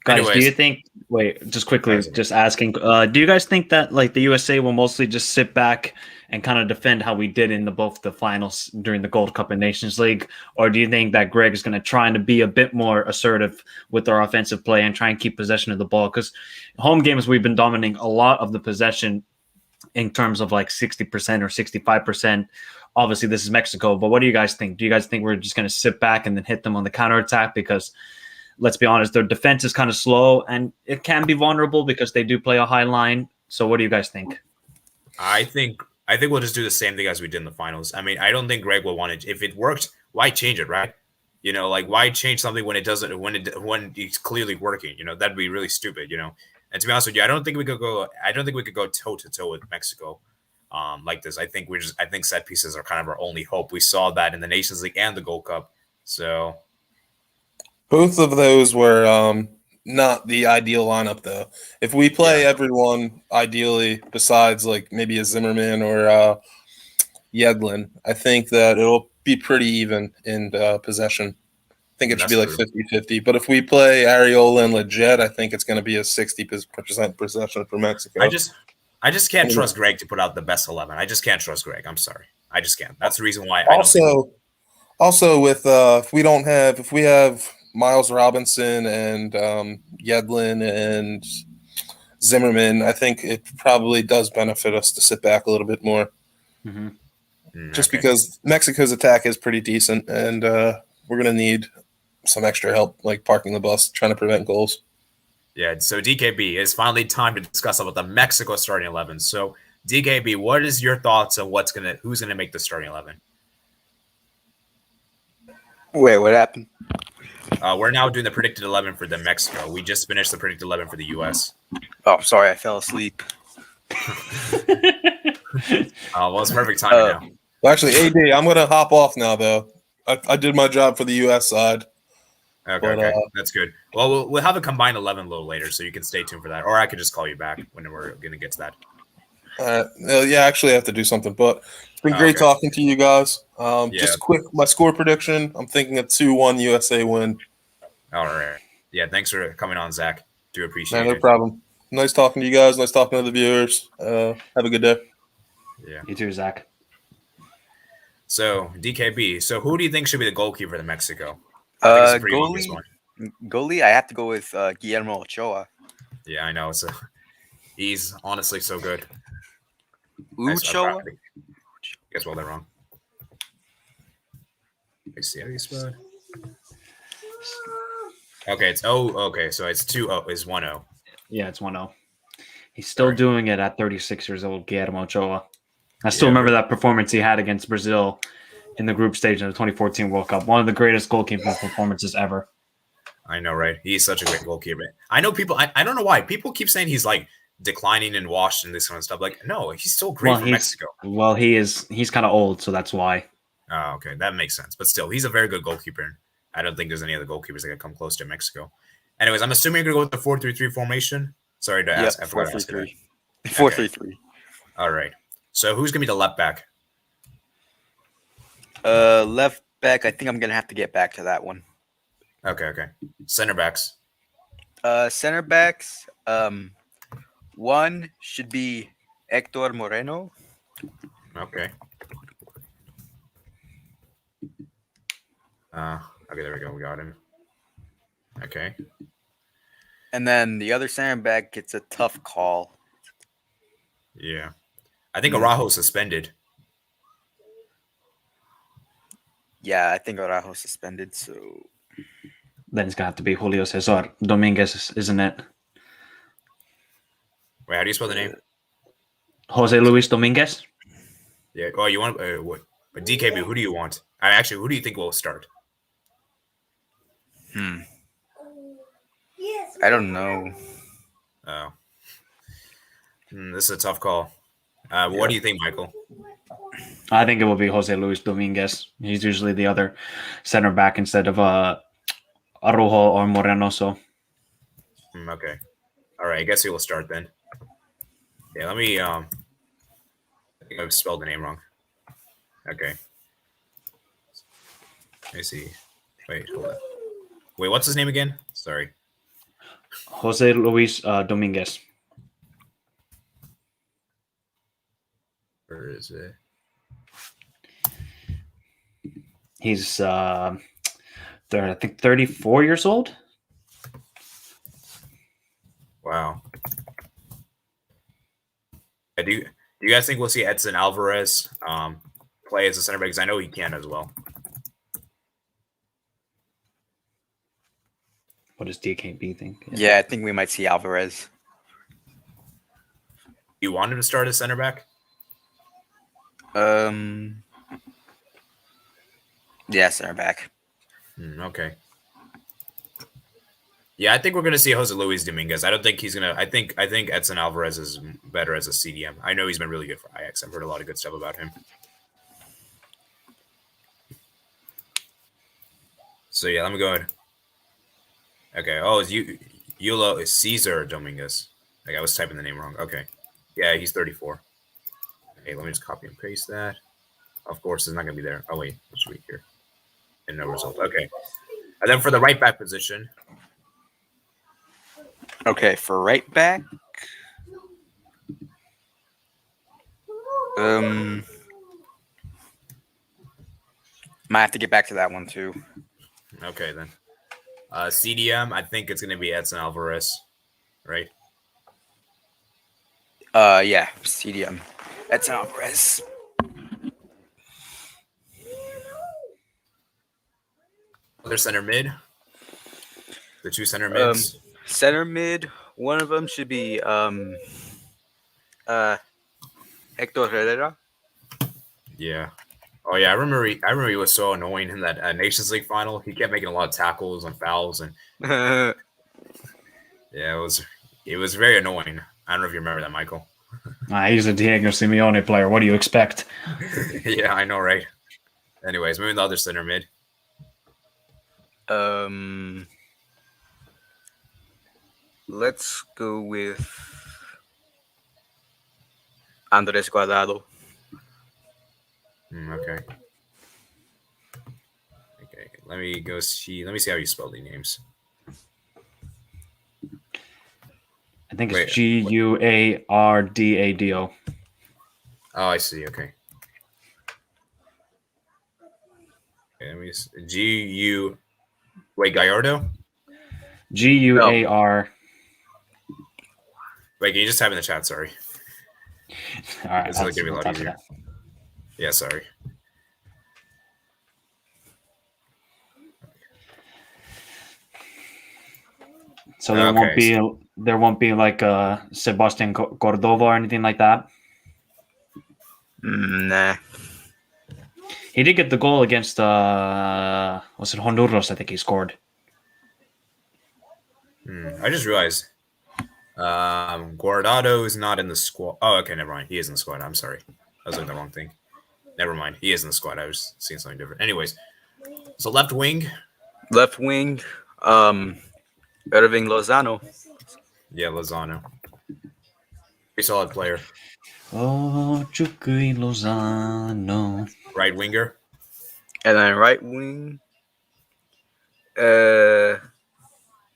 Guys, Anyways, do you think? Wait, just quickly, just asking. Do you guys think that the USA will mostly just sit back and kind of defend how we did in both the finals during the Gold Cup and Nations League, or do you think that Greg is going to try to be a bit more assertive with our offensive play and try and keep possession of the ball? Because home games we've been dominating a lot of the possession in terms of 60% or 65%. Obviously, this is Mexico, but what do you guys think? Do you guys think we're just going to sit back and then hit them on the counterattack? Because let's be honest, their defense is kind of slow and it can be vulnerable because they do play a high line. So what do you guys think? I think we'll just do the same thing as we did in the finals. I mean, I don't think Greg will want to. If it worked, why change it, right? Why change something when it doesn't, when it's clearly working? That'd be really stupid. And to be honest with you, I don't think we could go toe to toe with Mexico like this. I think set pieces are kind of our only hope. We saw that in the Nations League and the Gold Cup. So both of those were not the ideal lineup, though. If we play everyone ideally, besides maybe a Zimmerman or Yedlin, I think that it'll be pretty even in possession. I think it should be 50-50. But if we play Areola and Lletget, I think it's going to be a 60% possession for Mexico. I just can't trust Greg to put out the best 11. I just can't trust Greg. I'm sorry. I just can't. That's the reason why. Also, with if we have Miles Robinson and Yedlin and Zimmerman, I think it probably does benefit us to sit back a little bit more. Mm-hmm. Just because Mexico's attack is pretty decent, and we're going to need some extra help, parking the bus, trying to prevent goals. Yeah, so DKB, it's finally time to discuss about the Mexico starting 11. So DKB, what is your thoughts on who's gonna make the starting 11? Wait, what happened? We're now doing the predicted 11 for the Mexico. We just finished the predicted 11 for the US. Oh, sorry, I fell asleep. Well, it's perfect timing now. Well, actually, AD, I'm going to hop off now, though. I did my job for the US side. Okay, that's good. Well, we'll have a combined 11 a little later, so you can stay tuned for that. Or I could just call you back when we're going to get to that. Yeah, actually, I have to do something. But it's been great talking to you guys. Just quick, my score prediction. I'm thinking a 2-1 USA win. All right. Yeah, thanks for coming on, Zach. Do appreciate it. No problem. Nice talking to you guys. Nice talking to the viewers. Have a good day. Yeah. You too, Zach. So DKB. So who do you think should be the goalkeeper in Mexico? I think it's a pretty obvious one. Goalie, I have to go with Guillermo Ochoa. Yeah, I know. So he's honestly so good. Ochoa? Guess well, they're wrong. Let me see how you spell it. Okay, it's okay, so it's 2-0. It's 1-0. Yeah, it's 1-0. He's still Right. doing it at 36 years old, Guillermo Ochoa. I still remember that performance he had against Brazil in the group stage in the 2014 World Cup. One of the greatest goalkeeping performances ever. I know, right? He's such a great goalkeeper. I know people. I don't know why people keep saying he's like declining and washed and this kind of stuff. Like, no, he's still great for Mexico. Well, he's kind of old, so that's why. Oh, okay, that makes sense. But still, he's a very good goalkeeper. I don't think there's any other goalkeepers that can come close to Mexico. Anyways, I'm assuming you're gonna go with the 4-3-3 formation. Sorry to ask. I forgot to ask you that. 4-3-3. All right. So who's gonna be the left back? Left back, I think I'm gonna have to get back to that one. Okay. Center backs. Center backs, one should be Hector Moreno. Okay. Okay, there we go. We got him. Okay. And then the other center back gets a tough call. Yeah. I think Araujo's suspended. Yeah, I think Araujo's suspended, so Then it's going to have to be Julio Cesar Dominguez, isn't it? Wait, how do you spell the name? Jose Luis Dominguez? Yeah. Oh, you want what? DKB, who do you want? Actually, who do you think will start? I don't know. Oh. This is a tough call. What do you think, Michael? I think it will be Jose Luis Dominguez. He's usually the other center back instead of Araujo or Moreno. So, Okay. All right. I guess he will start then. Yeah. Let me. I think I spelled the name wrong. Okay. Let me see. Wait. Hold on. Wait. What's his name again? Sorry. Jose Luis Dominguez. Where is it? He's I think 34 years old. Wow. Do you guys think we'll see Edson Alvarez play as a center back? Because I know he can as well. What does DKB think? Yeah, I think we might see Alvarez. You want him to start as center back? Yeah, center back. Okay. Yeah, I think we're gonna see Jose Luis Dominguez. I don't think he's gonna. I think Edson Alvarez is better as a CDM. I know he's been really good for Ajax. I've heard a lot of good stuff about him. So yeah, let me go ahead. Okay. Oh, it's Yulo is Cesar Dominguez. Like I was typing the name wrong. Okay. Yeah, he's 34. Okay, let me just copy and paste that. Of course, it's not gonna be there. Oh wait, let's read here. And no result. Okay. And then for the right back position. Okay, for right back. Might have to get back to that one too. Okay then. CDM, I think it's gonna be Edson Alvarez, right? Yeah, CDM. That's Alvarez. Other center mid. The two center mids. Center mid. One of them should be Hector Herrera. Yeah. Oh yeah, I remember he was so annoying in that Nations League final. He kept making a lot of tackles and fouls, and yeah, it was very annoying. I don't know if you remember that, Michael. He's a Diego Simeone player. What do you expect? Yeah, I know, right? Anyways, moving the other center mid. Let's go with Andreas Cuadrado. Okay. Okay. Let me see how you spell the names. I I think Wait. it's Guardado. Oh, I see. Okay. Let me Gu. Wait, Gallardo. Guar. Wait, can you just type in the chat? Sorry, All right, it's gonna be a we'll lot talk to easier. that. Yeah, sorry. So there won't be like Sebastian Cordova or anything like that. Nah. He did get the goal against was it Honduras? I think he scored. I just realized Guardado is not in the squad. Oh, okay, never mind. He is in the squad. I'm sorry, I was doing the wrong thing. Never mind. He is in the squad. I was seeing something different. Anyways, so left wing. Left wing, Irving Lozano. Yeah, Lozano. Pretty solid player. Oh, Chucky Lozano. Right winger. And then right wing,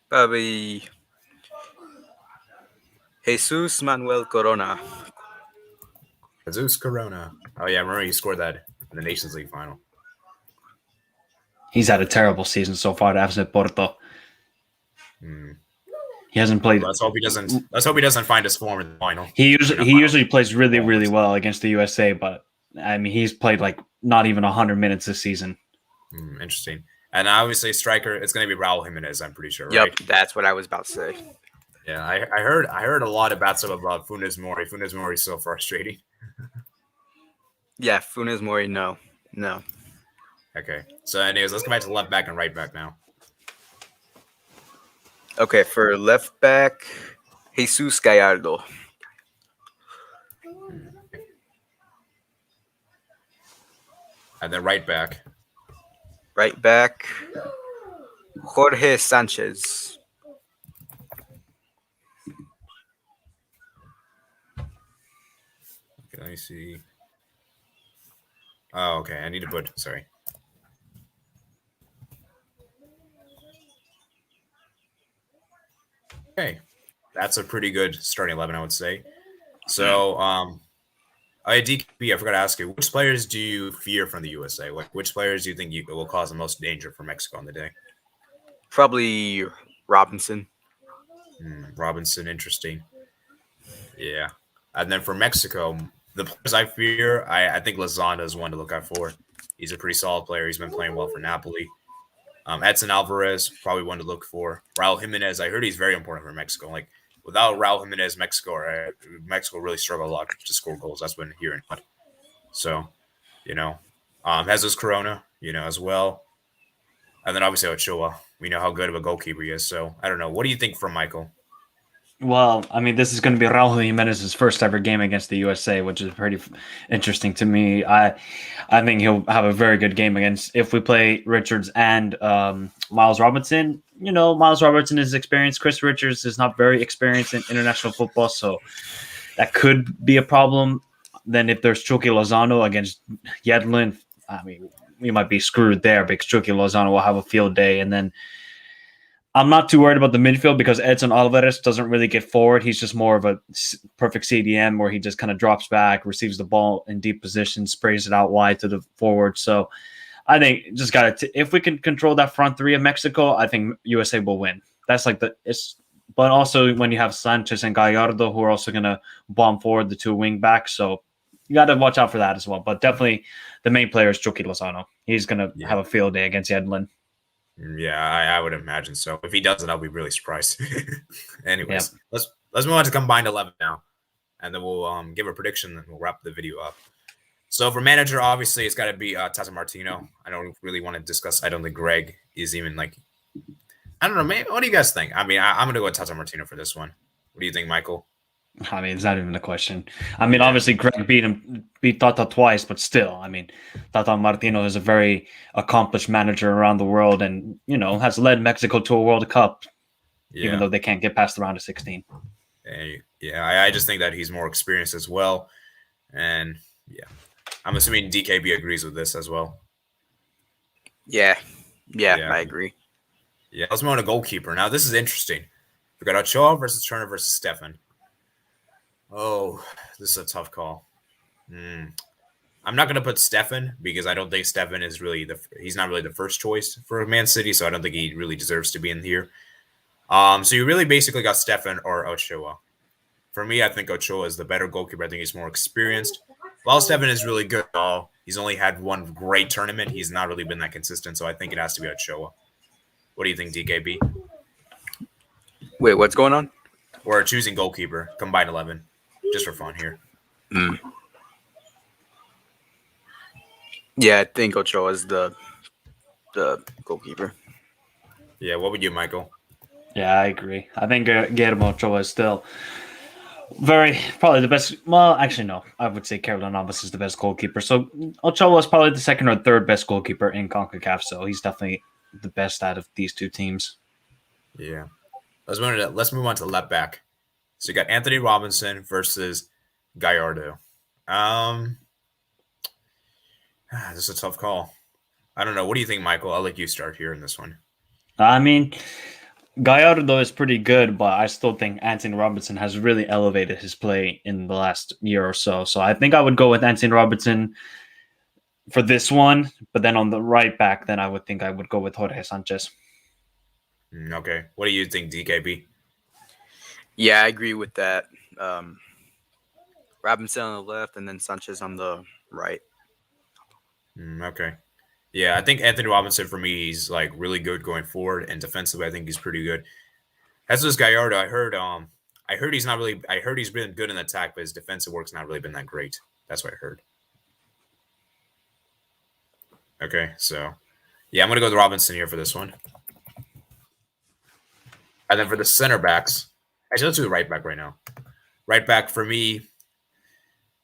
probably Jesus Manuel Corona. Jesus Corona. Oh yeah, I remember he scored that in the Nations League final. He's had a terrible season so far at FC Porto. He hasn't played. Let's hope he doesn't. Let's hope he doesn't find his form in the final. He usually plays really well against the USA, but I mean he's played like not even 100 minutes this season. Interesting. And obviously, striker, it's going to be Raul Jimenez. I'm pretty sure. Right? Yep, that's what I was about to say. Yeah, I heard a lot of bad stuff about Funes Mori. Funes Mori is so frustrating. Yeah, Funes Mori, no. Okay. So, anyways, let's go back to left back and right back now. Okay, for left back, Jesus Gallardo. And then right back. Right back, Jorge Sanchez. Okay, let me see. Oh, okay. I need to put. Sorry. Okay, that's a pretty good starting 11, I would say. So, DKB, I forgot to ask you, which players do you fear from the USA? Like, which players do you think will cause the most danger for Mexico on the day? Probably Robinson. Robinson, interesting. Yeah. And then for Mexico, the players I fear, I think Lozano is one to look out for. He's a pretty solid player. He's been playing well for Napoli. Edson Alvarez, probably one to look for. Raul Jimenez, I heard he's very important for Mexico. Like, without Raul Jimenez, Mexico really struggle a lot to score goals. That's been hearing. So, Jesus Corona, as well. And then obviously Ochoa. We know how good of a goalkeeper he is. So, I don't know. What do you think from Michael? Well, I mean, this is going to be Raul Jimenez's first ever game against the USA, which is pretty interesting to me. I think he'll have a very good game if we play Richards and Miles Robinson. Miles Robinson is experienced. Chris Richards is not very experienced in international football, so that could be a problem. Then if there's Chucky Lozano against Yedlin, I mean, we might be screwed there because Chucky Lozano will have a field day. And then I'm not too worried about the midfield because Edson Alvarez doesn't really get forward. He's just more of a perfect CDM where he just kind of drops back, receives the ball in deep position, sprays it out wide to the forward. So I think just if we can control that front three of Mexico, I think USA will win. That's like but also when you have Sanchez and Gallardo who are also going to bomb forward the two wing backs. So you got to watch out for that as well. But definitely the main player is Chucky Lozano. He's going to have a field day against Yedlin. Yeah, I would imagine so. If he doesn't, I'll be really surprised. Anyways, let's move on to combined 11 now, and then we'll give a prediction and we'll wrap the video up. So for manager, obviously it's got to be Tata Martino. I don't really want to discuss. I don't think Greg is even like. I don't know. Maybe, what do you guys think? I mean, I'm gonna go with Tata Martino for this one. What do you think, Michael? I mean, it's not even a question. I mean, obviously, Greg beat Tata twice, but still, I mean, Tata Martino is a very accomplished manager around the world and, has led Mexico to a World Cup, even though they can't get past the round of 16. Yeah, I just think that he's more experienced as well. And, I'm assuming DKB agrees with this as well. Yeah, I agree. Yeah, let's move on to goalkeeper. Now, this is interesting We got Ochoa versus Turner versus Stefan. Oh, this is a tough call. I'm not going to put Stefan because I don't think Stefan is really he's not really the first choice for Man City, so I don't think he really deserves to be in here. So you really basically got Stefan or Ochoa. For me, I think Ochoa is the better goalkeeper. I think he's more experienced. While Stefan is really good, he's only had one great tournament. He's not really been that consistent, so I think it has to be Ochoa. What do you think, DKB? Wait, what's going on? We're choosing goalkeeper, combined 11, just for fun here. Yeah, I think Ochoa is the goalkeeper. Yeah, what would you, Michael? Yeah, I agree. I think Guillermo Ochoa is still probably the best. Well, actually, no. I would say Keylor Navas is the best goalkeeper. So Ochoa is probably the second or third best goalkeeper in CONCACAF. So he's definitely the best out of these two teams. Yeah. Let's move on to left back. So you got Anthony Robinson versus Gallardo. This is a tough call. I don't know. What do you think, Michael? I'll let you start here in this one. I mean, Gallardo is pretty good, but I still think Anthony Robinson has really elevated his play in the last year or so. So I think I would go with Anthony Robinson for this one. But then on the right back, then I would think I would go with Jorge Sanchez. Okay. What do you think, DKB? Yeah, I agree with that. Robinson on the left and then Sanchez on the right. Okay. Yeah, I think Anthony Robinson, for me, he's like really good going forward, and defensively, I think he's pretty good. As is Gallardo, I heard he's not really. I heard he's been good in attack, but his defensive work's not really been that great. That's what I heard. Okay, so yeah, I'm gonna go with Robinson here for this one, and then for the center backs, actually let's do the right back right now. Right back for me,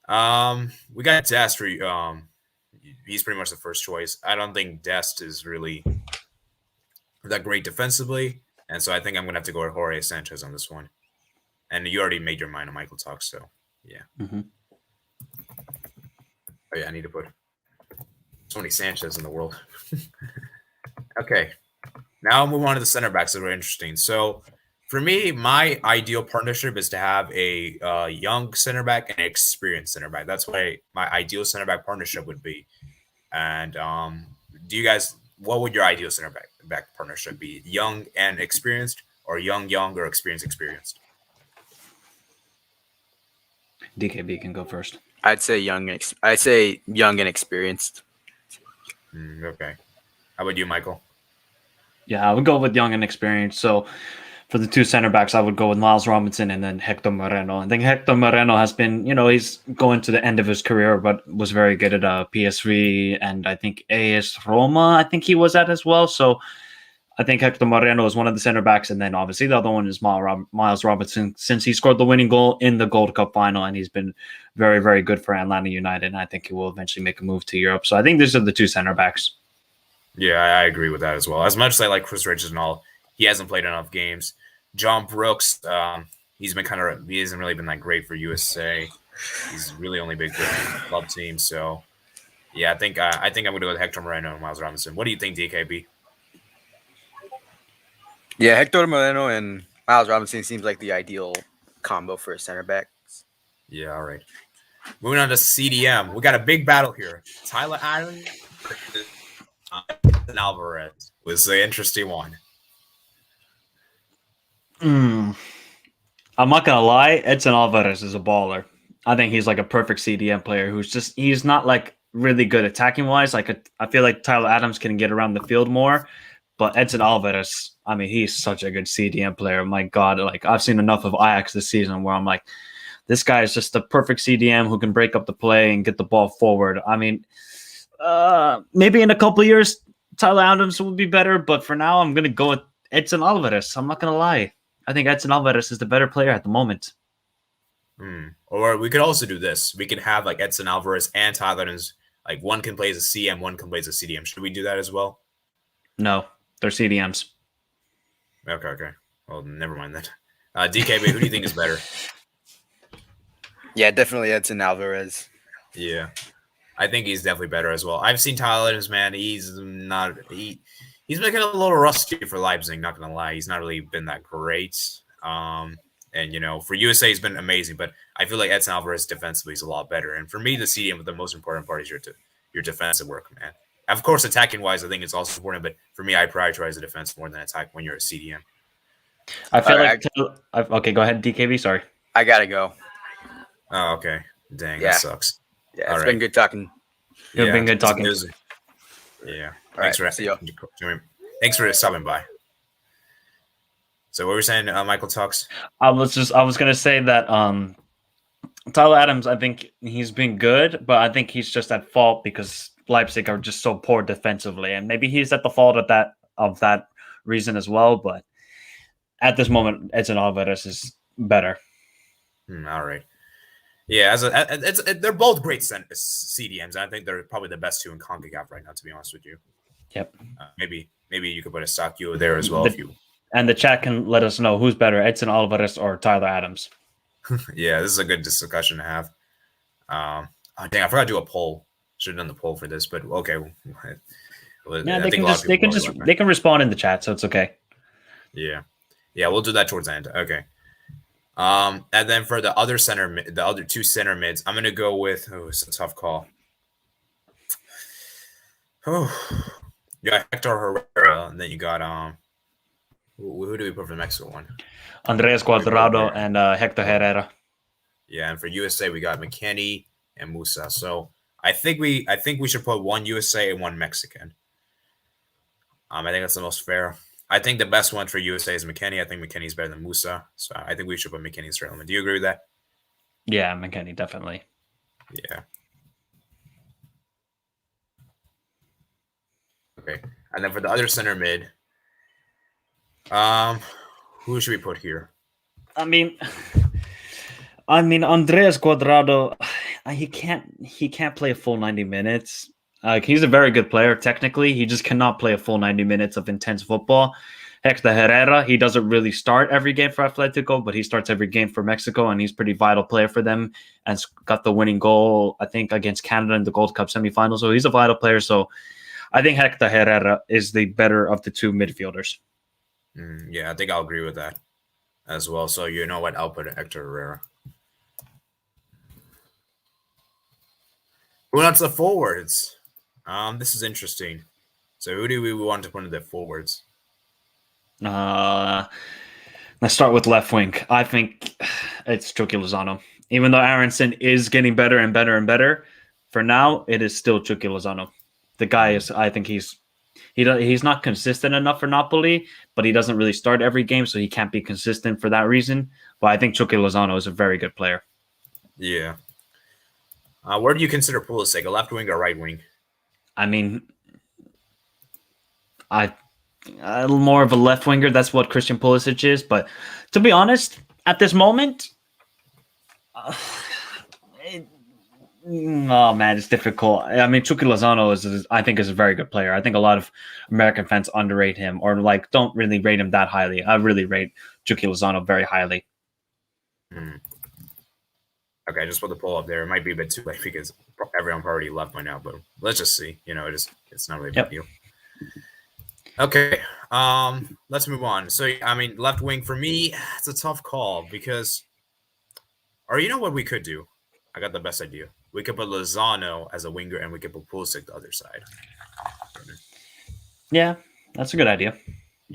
we got Dest for he's pretty much the first choice. I don't think Dest is really that great defensively, and so I think I'm going to have to go with Jorge Sanchez on this one. And you already made your mind on Michael Talk, so yeah. Mm-hmm. Oh, yeah, I need to put so many Sanchez in the world. Okay, now I'll move on to the center backs that are interesting. So for me, my ideal partnership is to have a young center back and an experienced center back. That's what my ideal center back partnership would be. And do you guys, what would your ideal center back partnership be? Young and experienced, or young or experienced? DKB can go first. I'd say young and experienced. Okay. How about you, Michael? Yeah, I would go with young and experienced. So for the two center backs, I would go with Miles Robinson and then Hector Moreno. I think Hector Moreno has been, he's going to the end of his career, but was very good at PSV and I think AS Roma, I think he was at as well. So I think Hector Moreno is one of the center backs. And then obviously the other one is Miles Robinson, since he scored the winning goal in the Gold Cup final. And he's been very, very good for Atlanta United. And I think he will eventually make a move to Europe. So I think these are the two center backs. Yeah, I agree with that as well. As much as I like Chris Richards and all, he hasn't played enough games. John Brooks, he hasn't really been that great for USA. He's really only been good for the club team. So, yeah, I think I'm going to go with Hector Moreno and Miles Robinson. What do you think, DKB? Yeah, Hector Moreno and Miles Robinson seems like the ideal combo for a center back. Yeah, all right. Moving on to CDM, we got a big battle here. Tyler Adams versus Alvarez was the interesting one. I'm not gonna lie, Edson Alvarez is a baller. I think he's like a perfect CDM player he's not like really good attacking wise. Like I feel like Tyler Adams can get around the field more, but Edson Alvarez, I mean, he's such a good CDM player. My God, like I've seen enough of Ajax this season where I'm like, this guy is just the perfect CDM who can break up the play and get the ball forward. I mean, maybe in a couple of years Tyler Adams will be better, but for now I'm gonna go with Edson Alvarez. I'm not gonna lie. I think Edson Alvarez is the better player at the moment. Or we could also do this. We could have like Edson Alvarez and Tyler Adams. Like one can play as a CM, one can play as a CDM. Should we do that as well? No, they're CDMs. Okay. Well, never mind that. DKB, who do you think is better? Yeah, definitely Edson Alvarez. Yeah, I think he's definitely better as well. I've seen Tyler Adams, man. He's making a little rusty for Leipzig, not going to lie. He's not really been that great. And for USA, he's been amazing, but I feel like Edson Alvarez defensively is a lot better. And for me, the CDM, the most important part is your defensive work, man. Of course, attacking wise, I think it's also important, but for me, I prioritize the defense more than attack when you're a CDM. I feel okay, go ahead, DKB. Sorry. I gotta go. Oh, okay. Dang, Yeah. that sucks. Yeah, it's been good talking. It's been good talking. Yeah. Thanks for Thanks for stopping by. So what were you saying, Michael Talks? I was gonna say that Tyler Adams, I think he's been good, but I think he's just at fault because Leipzig are just so poor defensively, and maybe he's at the fault of that reason as well. But at this moment, Edson Alvarez is better. All right. Yeah, they're both great CDMs. I think they're probably the best two in CONCACAF right now, to be honest with you. Yep. Maybe you could put a stock you there as well if you. And the chat can let us know who's better, Edson Alvarez or Tyler Adams. Yeah, this is a good discussion to have. Dang, I forgot to do a poll. Should have done the poll for this, but okay. Yeah, they can respond in the chat, so it's okay. Yeah, we'll do that towards the end. Okay. And then for the other two center mids, I'm gonna go with. Oh, it's a tough call. Oh, you got Hector Herrera, and then you got who do we put for the Mexico one? Andreas Cuadrado and Hector Herrera. Yeah, and for USA we got McKennie and Musa. So I think we should put one USA and one Mexican. I think that's the most fair. I think the best one for USA is McKennie. I think McKennie's better than Musa. So I think we should put McKennie straight on. Do you agree with that? Yeah, McKennie, definitely. Yeah. Okay. And then for the other center mid, who should we put here? I mean Andreas Cuadrado, he can't play a full 90 minutes. He's a very good player technically. He just cannot play a full 90 minutes of intense football. Hector Herrera, he doesn't really start every game for Atletico, but he starts every game for Mexico, and he's a pretty vital player for them and got the winning goal, I think, against Canada in the Gold Cup semifinal. So he's a vital player. So I think Hector Herrera is the better of the two midfielders. Yeah, I think I'll agree with that as well. So you know what? I'll put Hector Herrera. Who wants the forwards? This is interesting. So who do we want to put in the forwards? Let's start with left wing. I think it's Chucky Lozano. Even though Aronson is getting better and better and better, for now it is still Chucky Lozano. The guy is. I think he's not consistent enough for Napoli, but he doesn't really start every game, so he can't be consistent for that reason. But I think Chucky Lozano is a very good player. Yeah. Where do you consider Pulisic, a left wing or right wing? I mean, I'm more of a left winger. That's what Christian Pulisic is. But to be honest, at this moment, it's difficult. I mean, Chucky Lozano I think is a very good player. I think a lot of American fans underrate him or don't really rate him that highly. I really rate Chucky Lozano very highly. Okay, just put the poll up there. It might be a bit too late because everyone already left by now, but let's just see. It's not really a big deal. Okay, let's move on. So, I mean, left wing for me, it's a tough call because, or you know what we could do? I got the best idea. We could put Lozano as a winger and we could put Pulisic the other side. Yeah, that's a good idea.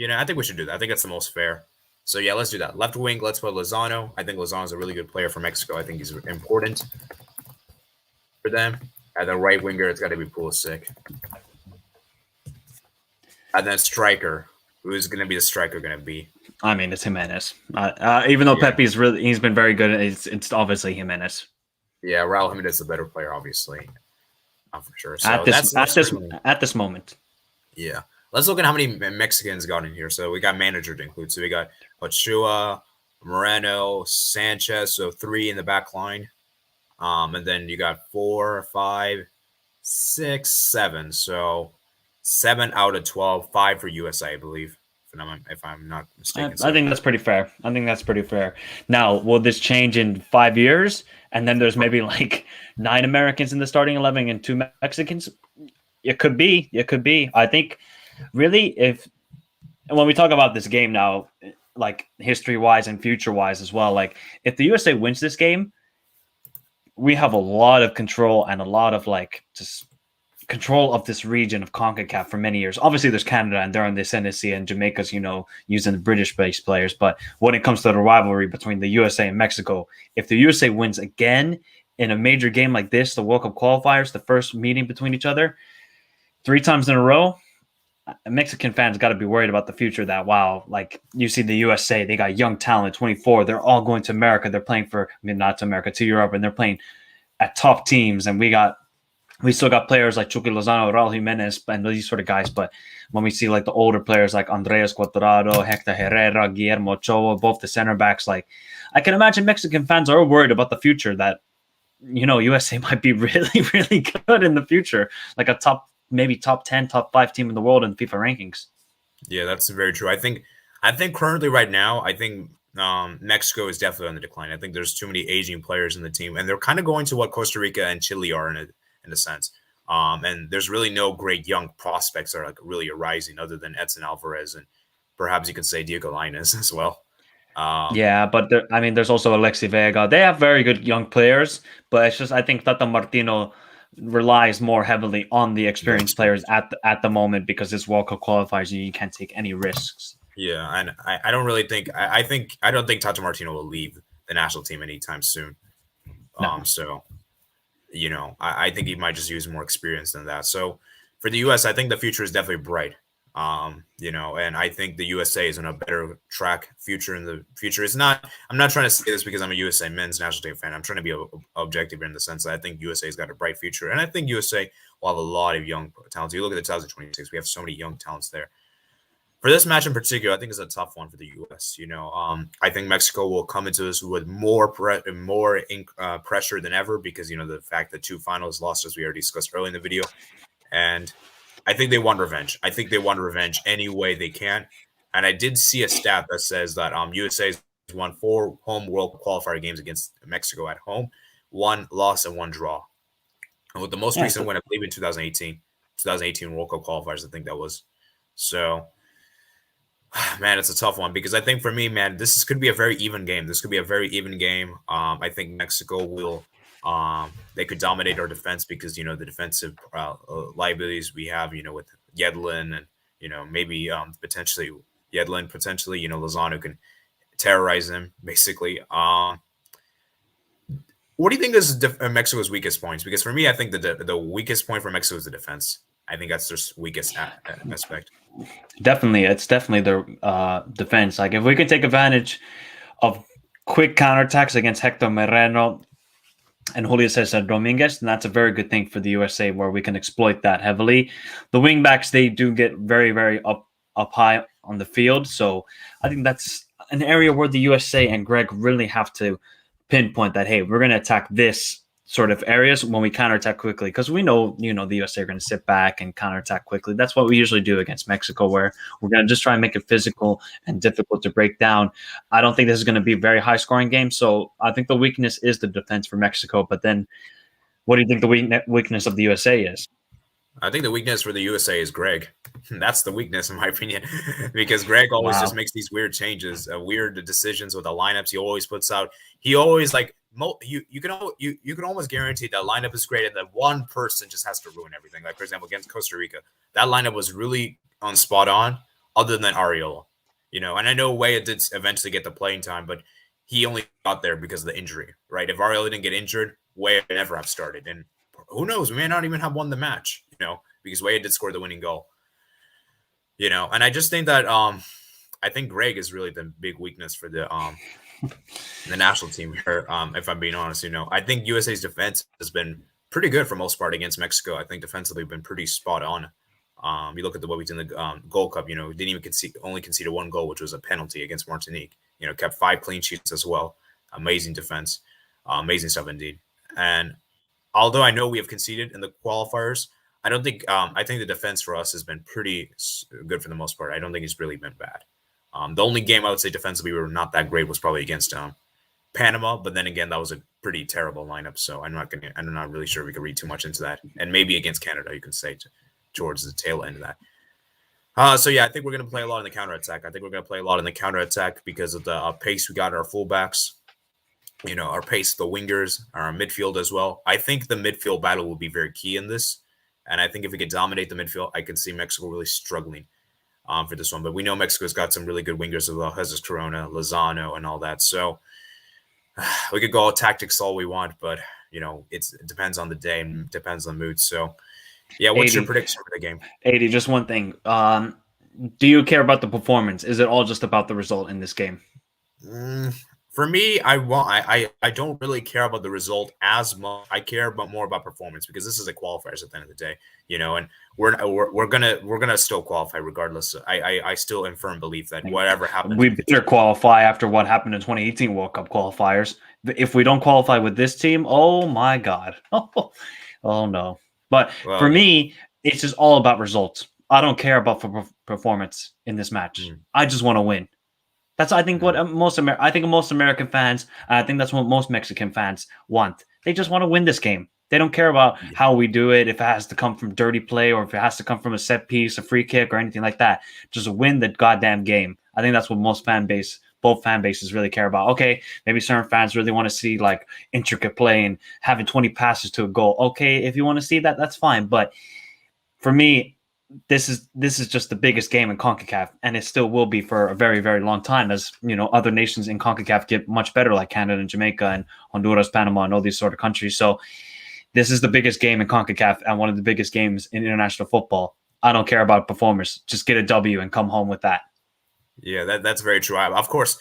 I think we should do that. I think that's the most fair. So, yeah, let's do that. Left wing, let's put Lozano. I think Lozano is a really good player for Mexico. I think he's important for them. And the right winger, it's got to be Pulisic. And then striker. Who's going to be the striker going to be? I mean, it's Jimenez. Even though Pepe's he's been very good, it's obviously Jimenez. Yeah, Raul Jimenez is the better player, obviously. For sure. So at this moment. Yeah. Let's look at how many Mexicans got in here. So we got manager to include. So we got Ochoa, Moreno, Sanchez. So 3 in the back line. And then you got 4, 5, 6, 7. So 7 out of 12, 5 for USA, I believe. If I'm not mistaken. I think that's pretty fair. Now, will this change in 5 years? And then there's maybe 9 Americans in the starting 11 and 2 Mexicans? It could be. I think, really, when we talk about this game now, like history-wise and future-wise as well. Like if the USA wins this game, we have a lot of control and a lot of like just control of this region of CONCACAF for many years. Obviously, there's Canada and they're on the ascendancy, and Jamaica's, using the British-based players. But when it comes to the rivalry between the USA and Mexico, if the USA wins again in a major game like this, the World Cup qualifiers, the first meeting between each other, 3 times in a row, Mexican fans got to be worried about the future. That, wow, like you see the USA, they got young talent, 24. They're all going to America. They're playing for, not to America, to Europe, and they're playing at top teams. And we still got players like Chucky Lozano, Raul Jimenez, and these sort of guys. But when we see like the older players like Andreas Cuadrado, Hector Herrera, Guillermo Ochoa, both the center backs, like I can imagine Mexican fans are worried about the future that, USA might be really, really good in the future, like a maybe top 10, top 5 team in the world in FIFA rankings. Yeah, that's very true. I think currently right now, I think Mexico is definitely on the decline. I think there's too many aging players in the team, and they're kind of going to what Costa Rica and Chile are in a sense. And there's really no great young prospects that are like really arising other than Edson Alvarez and perhaps you could say Diego Lainez as well. Yeah, but there's also Alexi Vega. They have very good young players, but it's just I think Tata Martino relies more heavily on the experienced players at the moment because this World Cup qualifiers and you can't take any risks. Yeah, and I don't really think I don't think Tata Martino will leave the national team anytime soon. No. So I think he might just use more experience than that. So for the US, I think the future is definitely bright. And I think the USA is on a better track future in the future. I'm not trying to say this because I'm a USA men's national team fan. I'm trying to be objective in the sense that I think USA's got a bright future. And I think USA will have a lot of young talents. You look at the 2026, we have so many young talents there. For this match in particular, I think it's a tough one for the U.S. I think Mexico will come into this with more pressure than ever because, the fact that 2 finals lost, as we already discussed earlier in the video. And I think they want revenge. I think they want revenge any way they can. And I did see a stat that says that USA has won 4 home World qualifier games against Mexico at home, 1 loss and 1 draw. And with the most recent win, I believe in 2018 World Cup qualifiers, I think that was. So, man, it's a tough one because I think for me, man, could be a very even game. This could be a very even game. I think Mexico will they could dominate our defense because, the defensive liabilities we have, with Yedlin and, maybe potentially Lozano can terrorize them basically. What do you think is Mexico's weakest points? Because for me, I think the weakest point for Mexico is the defense. I think that's their weakest aspect. Definitely. It's definitely their defense. Like if we can take advantage of quick counterattacks against Hector Moreno and Julio Cesar Dominguez, and that's a very good thing for the USA where we can exploit that heavily. The wingbacks, they do get very, very up high on the field. So I think that's an area where the USA and Greg really have to pinpoint that, hey, we're going to attack this sort of areas when we counterattack quickly because we know, the USA are going to sit back and counterattack quickly. That's what we usually do against Mexico, where we're going to just try and make it physical and difficult to break down. I don't think this is going to be a very high scoring game. So I think the weakness is the defense for Mexico. But then what do you think the weakness of the USA is? I think the weakness for the USA is Greg. That's the weakness, in my opinion, because Greg always just makes these weird changes, weird decisions with the lineups. He always puts out. He always you can almost guarantee that lineup is great, and that one person just has to ruin everything. Like for example, against Costa Rica, that lineup was really on spot on, other than Ariola. And I know Weah did eventually get the playing time, but he only got there because of the injury, right? If Ariola didn't get injured, Weah would never have started, and who knows? We may not even have won the match, because Weah did score the winning goal. And I just think that I think Greg is really the big weakness for the national team here. If I'm being honest, I think USA's defense has been pretty good for most part against Mexico. I think defensively been pretty spot on. You look at what we did in the Gold Cup. Didn't even conceded 1 goal, which was a penalty against Martinique. Kept 5 clean sheets as well. Amazing defense, amazing stuff indeed. And although I know we have conceded in the qualifiers, I don't think I think the defense for us has been pretty good for the most part. I don't think it's really been bad. The only game I would say defensively we were not that great was probably against Panama, but then again that was a pretty terrible lineup. So I'm not really sure we could read too much into that. And maybe against Canada, you can say towards the tail end of that. So yeah, I think we're going to play a lot in the counterattack. I think we're going to play a lot in the counterattack because of the pace we got in our fullbacks. Our pace, the wingers, our midfield as well. I think the midfield battle will be very key in this. And I think if we could dominate the midfield, I can see Mexico really struggling for this one. But we know Mexico's got some really good wingers as well, Jesus Corona, Lozano, and all that. So we could go all tactics all we want, but, it depends on the day and depends on the mood. So, yeah, what's your prediction for the game? 80, just one thing. Do you care about the performance? Is it all just about the result in this game? For me, I don't really care about the result as much. I care more about performance because this is a qualifiers at the end of the day, and we're gonna still qualify regardless. I still in firm belief that whatever happens, we better qualify after what happened in 2018 World Cup qualifiers. If we don't qualify with this team, oh my God, oh no. But for me, it's just all about results. I don't care about performance in this match. I just want to win. That's I think what most American fans, I think that's what most Mexican fans want. They just want to win this game. They don't care about how we do it, if it has to come from dirty play or if it has to come from a set piece, a free kick, or anything like that. Just win the goddamn game. I think that's what both fan bases really care about. Okay, maybe certain fans really want to see like intricate play and having 20 passes to a goal. Okay, if you want to see that, that's fine. But for me, this is just the biggest game in CONCACAF, and it still will be for a very, very long time. As other nations in CONCACAF get much better, like Canada and Jamaica and Honduras, Panama, and all these sort of countries. So this is the biggest game in CONCACAF and one of the biggest games in international football. I don't care about performers; just get a W and come home with that. Yeah, that's very true. Of course,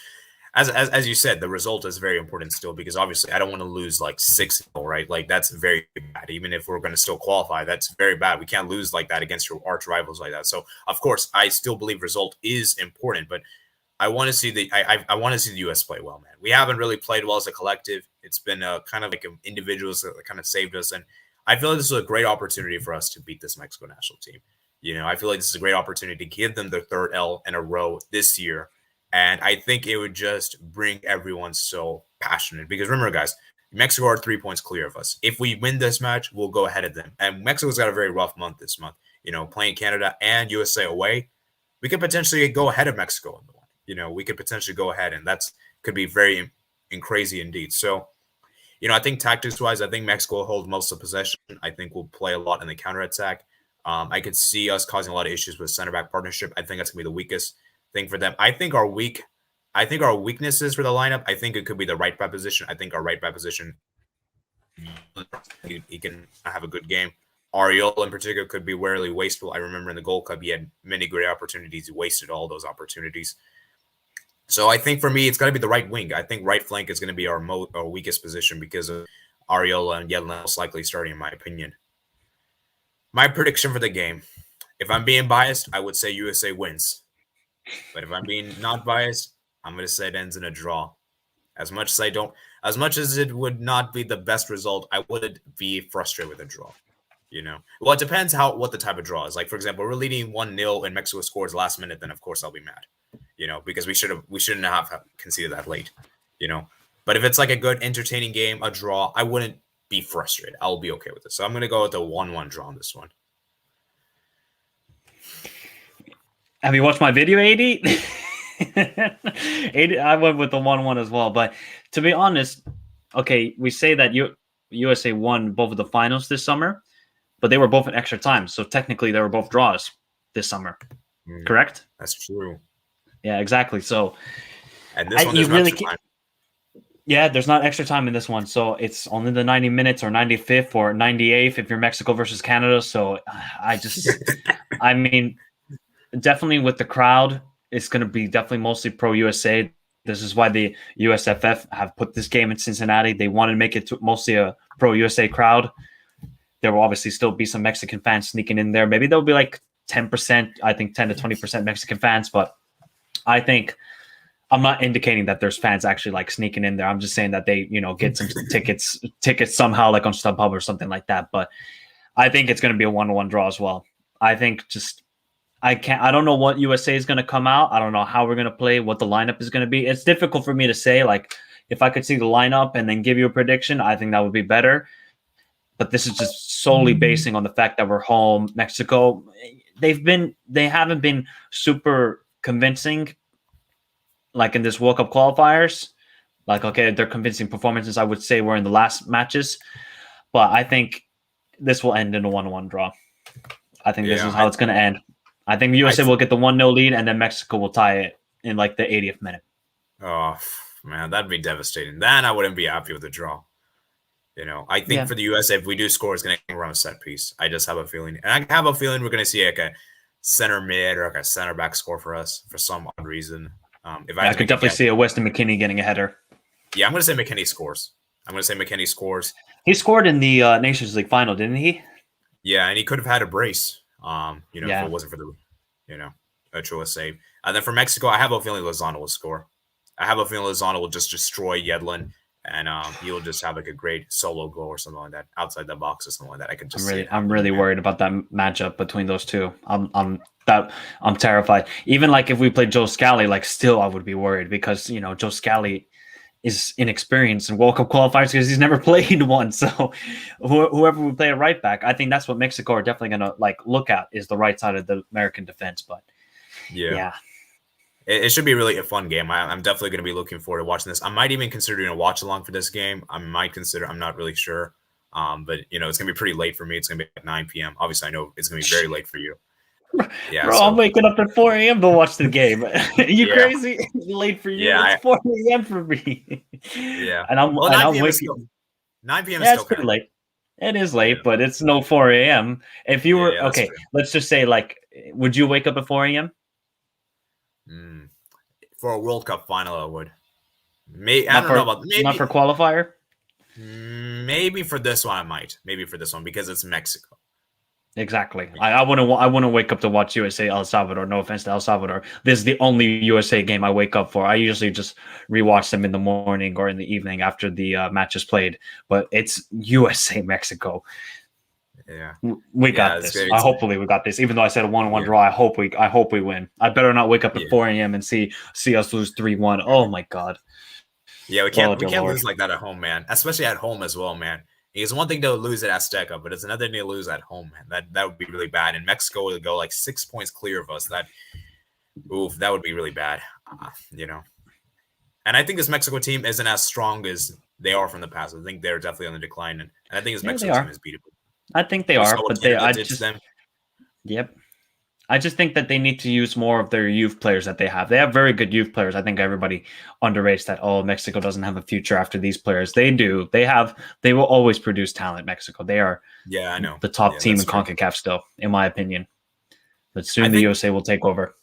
as you said, the result is very important still because obviously I don't want to lose like 6-0, right? Like that's very bad. Even if we're going to still qualify, that's very bad. We can't lose like that against your arch rivals like that. So of course, I still believe result is important, but I want to see I want to see the U.S. play well, man. We haven't really played well as a collective. It's been kind of like individuals that kind of saved us, and I feel like this is a great opportunity for us to beat this Mexico national team. I feel like this is a great opportunity to give them their third L in a row this year. And I think it would just bring everyone so passionate because remember, guys, Mexico are 3 points clear of us. If we win this match, we'll go ahead of them. And Mexico's got a very rough month this month. Playing Canada and USA away, we could potentially go ahead of Mexico in the one. We could potentially go ahead, and that's could be very crazy indeed. So, I think tactics-wise, I think Mexico will hold most of possession. I think we'll play a lot in the counterattack. I could see us causing a lot of issues with center back partnership. I think that's gonna be the weakest thing for them. I think our weaknesses for the lineup, I think it could be the right back position. I think our right back position, he can have a good game. Ariel in particular could be rarely wasteful. I remember in the Gold Cup, he had many great opportunities. He wasted all those opportunities. So I think for me, it's got to be the right wing. I think right flank is going to be our weakest position because of Ariel and Yedlin most likely starting, in my opinion. My prediction for the game, if I'm being biased, I would say USA wins. But if I'm being not biased, I'm going to say it ends in a draw. As much as it would not be the best result, I would be frustrated with a draw. Well, it depends what the type of draw is. Like, for example, we're leading 1-0 and Mexico scores last minute, then of course I'll be mad. Because we shouldn't have conceded that late. But if it's like a good, entertaining game, a draw, I wouldn't be frustrated. I'll be okay with it. So I'm going to go with a 1-1 draw on this one. Have you watched my video, 80? 80, I went with the 1-1 as well. But to be honest, okay, we say that USA won both of the finals this summer, but they were both in extra time. So technically, they were both draws this summer. Correct? That's true. Yeah, exactly. So, and this one, there's really time. Yeah, there's not extra time in this one. So it's only the 90 minutes or 95th or 98th if you're Mexico versus Canada. So I mean, definitely with the crowd, it's going to be definitely mostly pro-USA. This is why the USFF have put this game in Cincinnati. They want to make it mostly a pro-USA crowd. There will obviously still be some Mexican fans sneaking in there. Maybe there'll be like 10%, I think 10 to 20% Mexican fans. But I think I'm not indicating that there's fans actually like sneaking in there. I'm just saying that they, get some tickets somehow, like on StubHub or something like that. But I think it's going to be a 1-1 draw as well. I think I don't know what USA is going to come out. I don't know how we're going to play, what the lineup is going to be. It's difficult for me to say. Like, if I could see the lineup and then give you a prediction, I think that would be better. But this is just solely basing on the fact that we're home. Mexico, they haven't been super convincing, like in this World Cup qualifiers. Like, okay, their convincing performances, I would say, were in the last matches. But I think this will end in a 1-1 draw. I think this is how it's going to end. I think USA will get the 1-0 lead, and then Mexico will tie it in like the 80th minute. Oh, man, that'd be devastating. Then I wouldn't be happy with the draw. I think for the USA, if we do score, it's going to run a set piece. I just have a feeling. And I have a feeling we're going to see like a center mid or like a center back score for us for some odd reason. I could definitely see a Weston McKennie getting a header. Yeah, I'm going to say McKennie scores. He scored in the Nations League final, didn't he? Yeah, and he could have had a brace, if it wasn't for the, a true save. And then for Mexico, I have a feeling Lozano will score. I have a feeling Lozano will just destroy Yedlin, and he'll just have like a great solo goal or something like that outside the box or something like that. I could just I'm really worried about that matchup between those two. I'm terrified. Even like if we played Joe Scally, like still I would be worried because Joe Scally is inexperienced in World Cup qualifiers because he's never played one. So whoever we play at right back, I think that's what Mexico are definitely going to like look at is the right side of the American defense. But yeah. It should be really a fun game. I'm definitely going to be looking forward to watching this. I might even consider doing a watch along for this game. I'm not really sure. But it's going to be pretty late for me. It's going to be at 9 p.m. Obviously, I know it's going to be very late for you. Yeah, bro, I'm waking up at 4 a.m. to watch the game. You crazy? Late for you? Yeah, it's 4 a.m. for me. Yeah, and I'm 9 p.m. waking. 9 p.m. Yeah, is still pretty late. It is late, but it's no 4 a.m. If you were okay, let's just say like, would you wake up at 4 a.m.? For a World Cup final, I would. I don't know about maybe not for qualifier. Maybe for this one, I might. Maybe for this one because it's Mexico. Exactly. I wouldn't wake up to watch USA El Salvador. No offense to El Salvador. This is the only USA game I wake up for. I usually just rewatch them in the morning or in the evening after the match is played. But it's USA Mexico. Yeah, we got this. Hopefully we got this. Even though I said a 1-1 draw, I hope we win. I better not wake up at 4 a.m. and see us lose 3-1. Oh my god. Yeah, we can't lose like that at home, man. Especially at home as well, man. It's one thing to lose at Azteca, but it's another thing to lose at home, man. That would be really bad. And Mexico would go like 6 points clear of us. That would be really bad. And I think this Mexico team isn't as strong as they are from the past. I think they're definitely on the decline, and I think this Mexico team is beatable. I think they are, but Yep. I just think that they need to use more of their youth players that they have. They have very good youth players. I think everybody underrates that. Oh, Mexico doesn't have a future after these players. They do. They will always produce talent. Mexico. They are. Yeah, I know. The top team in CONCACAF still, in my opinion. But soon the USA will take over.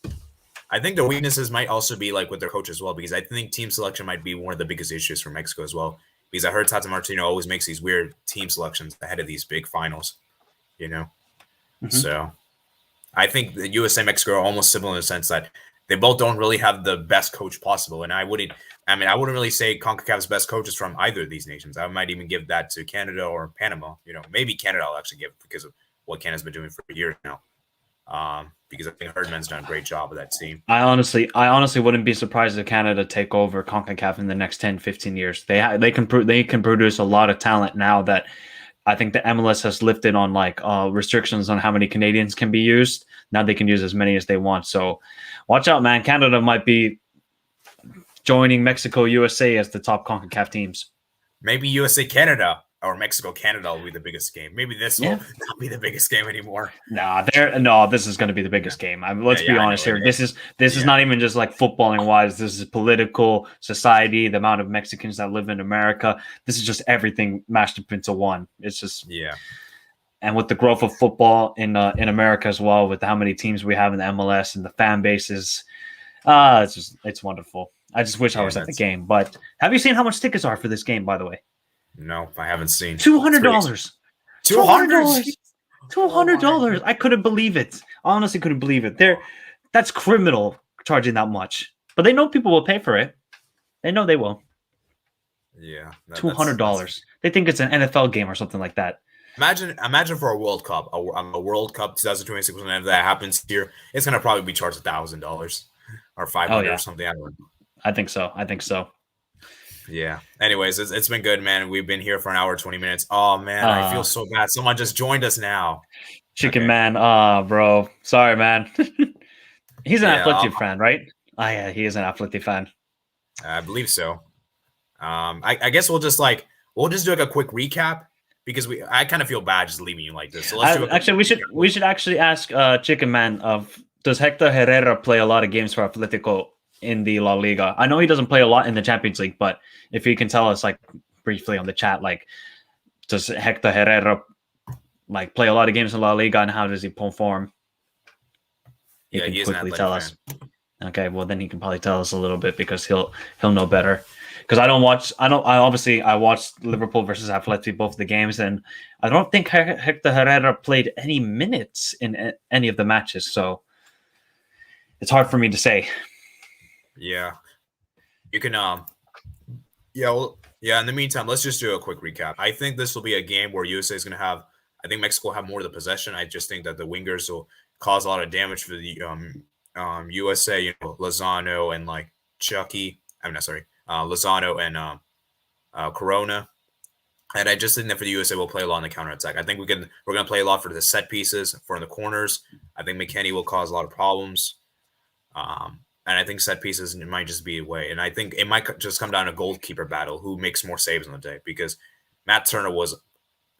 I think their weaknesses might also be like with their coach as well, because I think team selection might be one of the biggest issues for Mexico as well. Because I heard Tata Martino always makes these weird team selections ahead of these big finals, Mm-hmm. So I think the USA and Mexico are almost similar in the sense that they both don't really have the best coach possible. And I wouldn't really say CONCACAF's best coach is from either of these nations. I might even give that to Canada or Panama. Maybe Canada I'll actually give because of what Canada's been doing for years now. Because I think Herdman's done a great job with that team. I honestly wouldn't be surprised if Canada take over CONCACAF in the next 10, 15 years. They can produce a lot of talent now that I think the MLS has lifted on like restrictions on how many Canadians can be used. Now they can use as many as they want. So watch out, man. Canada might be joining Mexico, USA as the top CONCACAF teams. Maybe USA, Canada. Or Mexico, Canada will be the biggest game. Maybe this will not be the biggest game anymore. This is going to be the biggest game. Let's be honest here. This is not even just like footballing wise. This is political, society, the amount of Mexicans that live in America. This is just everything mashed up into one. It's just And with the growth of football in America as well, with how many teams we have in the MLS and the fan bases, it's wonderful. I just wish I was at the game. But have you seen how much tickets are for this game? By the way. No, I haven't seen. $200. $200. I couldn't believe it. Honestly, couldn't believe it. That's criminal charging that much. But they know people will pay for it. They know they will. Yeah. $200. They think it's an NFL game or something like that. Imagine for a World Cup, a World Cup 2026, whenever that happens here, it's gonna probably be charged $1,000 or $500 or something. I don't know. I think so. Yeah. Anyways, it's been good, man. We've been here for an hour, 20 minutes. Oh man, I feel so bad. Someone just joined us now. Chicken Okay. Man. Bro. Sorry, man. He's an Yeah, Athletic fan, right? Oh, yeah, he is an Athletic fan. I believe so. I guess we'll just do like a quick recap because I kind of feel bad just leaving you like this. So let's do Actually, we should actually ask Chicken Man of does Hector Herrera play a lot of games for Atletico in the La Liga? I know he doesn't play a lot in the Champions League, but if he can tell us like briefly on the chat, like does Hector Herrera like play a lot of games in La Liga and how does he perform? He can quickly tell us. Okay, well then he can probably tell us a little bit because he'll know better. Because I watched Liverpool versus Atleti both the games, and I don't think Hector Herrera played any minutes in any of the matches, so it's hard for me to say. Yeah, you can. In the meantime, let's just do a quick recap. I think this will be a game where USA is going to have. I think Mexico will have more of the possession. I just think that the wingers will cause a lot of damage for the USA. You know, Lozano and like Chucky. I'm not sorry. Lozano and Corona. And I just think that for the USA, we'll play a lot on the counterattack. I think we're going to play a lot for the set pieces, for in the corners. I think McKennie will cause a lot of problems. And I think set pieces might just be a way. And I think it might just come down to goalkeeper battle, who makes more saves on the day, because Matt Turner was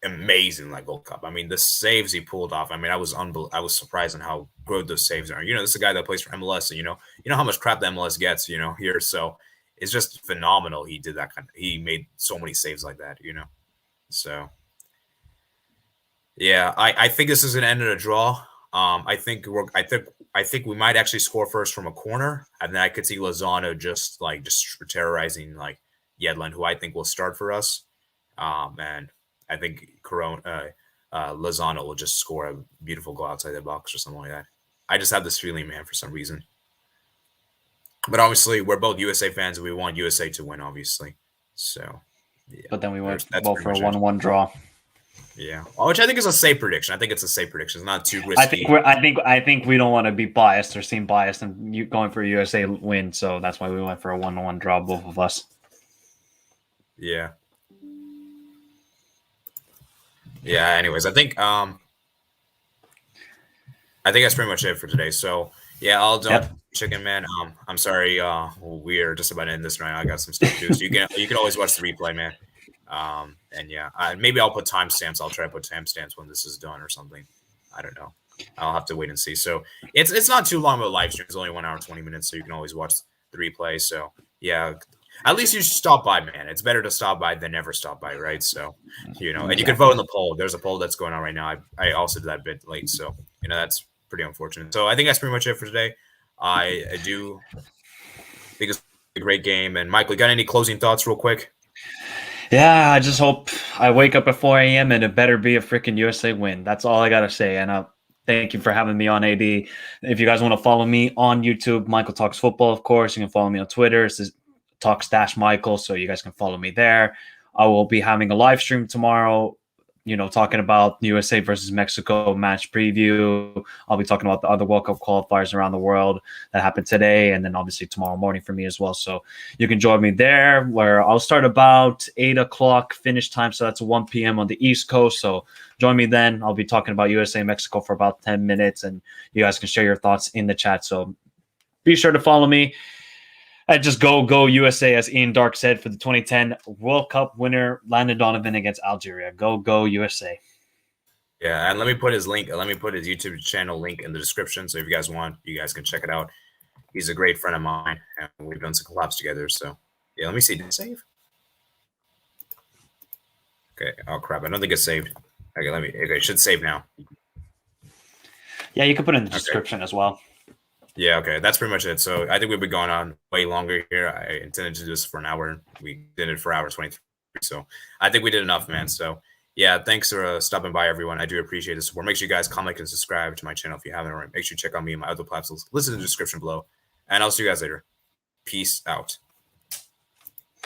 amazing in that Gold Cup. I mean, the saves he pulled off. I mean, I was surprised on how good those saves are. You know, this is a guy that plays for MLS, and you know how much crap the MLS gets, you know, here. So it's just phenomenal. He did that he made so many saves like that, you know. So yeah, I think this is an end in a draw. I think we might actually score first from a corner, and then I could see Lozano just terrorizing like Yedlin, who I think will start for us. And I think Lozano will just score a beautiful goal outside the box or something like that. I just have this feeling, man, for some reason. But obviously, we're both USA fans, and we want USA to win, obviously. So, yeah. But then we went both for a 1-1 draw. Yeah, which I think is a safe prediction. I think it's a safe prediction. It's not too risky. I think we don't want to be biased or seem biased and going for a USA win, so that's why we went for a 1-1 draw, both of us. Yeah. Yeah. Anyways, I think that's pretty much it for today. So yeah, all done. Yep. Chicken Man. I'm sorry. We're just about to end this right now. I got some stuff to do. So you can always watch the replay, man. And yeah, maybe I'll put timestamps. I'll try to put timestamps when this is done or something. I don't know. I'll have to wait and see. So it's not too long of a live stream. It's only 1 hour and 20 minutes, so you can always watch the replay. So yeah, at least you should stop by, man. It's better to stop by than never stop by, right? So you know, and you can vote in the poll. There's a poll that's going on right now. I also did that a bit late, so you know that's pretty unfortunate. So I think that's pretty much it for today. I do think it's a great game. And Michael, you got any closing thoughts, real quick? Yeah, I just hope I wake up at 4 a.m. and it better be a freaking USA win. That's all I got to say. And thank you for having me on, AD. If you guys want to follow me on YouTube, Michael Talks Football, of course. You can follow me on Twitter. It's Talks-Michael, so you guys can follow me there. I will be having a live stream tomorrow, you know, talking about USA versus Mexico match preview. I'll be talking about the other World Cup qualifiers around the world that happened today, and then obviously tomorrow morning for me as well. So you can join me there, where I'll start about 8 o'clock finish time. So that's 1 p.m. on the East Coast. So join me then. I'll be talking about USA and Mexico for about 10 minutes, and you guys can share your thoughts in the chat. So be sure to follow me. And just go USA, as Ian Dark said, for the 2010 World Cup winner, Landon Donovan against Algeria. Go USA. Yeah, and let me put his link. Let me put his YouTube channel link in the description. So if you guys want, you guys can check it out. He's a great friend of mine, and we've done some collabs together. So yeah, let me see. Did it save? Okay. Oh crap! I don't think it's saved. Okay, okay, it should save now. Yeah, you can put it in the description as well. Yeah, okay. That's pretty much it. So I think we've been going on way longer here. I intended to do this for an hour. We did it for hour 23. So I think we did enough, man. So yeah, thanks for stopping by, everyone. I do appreciate the support. Make sure you guys comment and subscribe to my channel if you haven't already. Make sure you check out me and my other platforms. Listen to the description below. And I'll see you guys later. Peace out.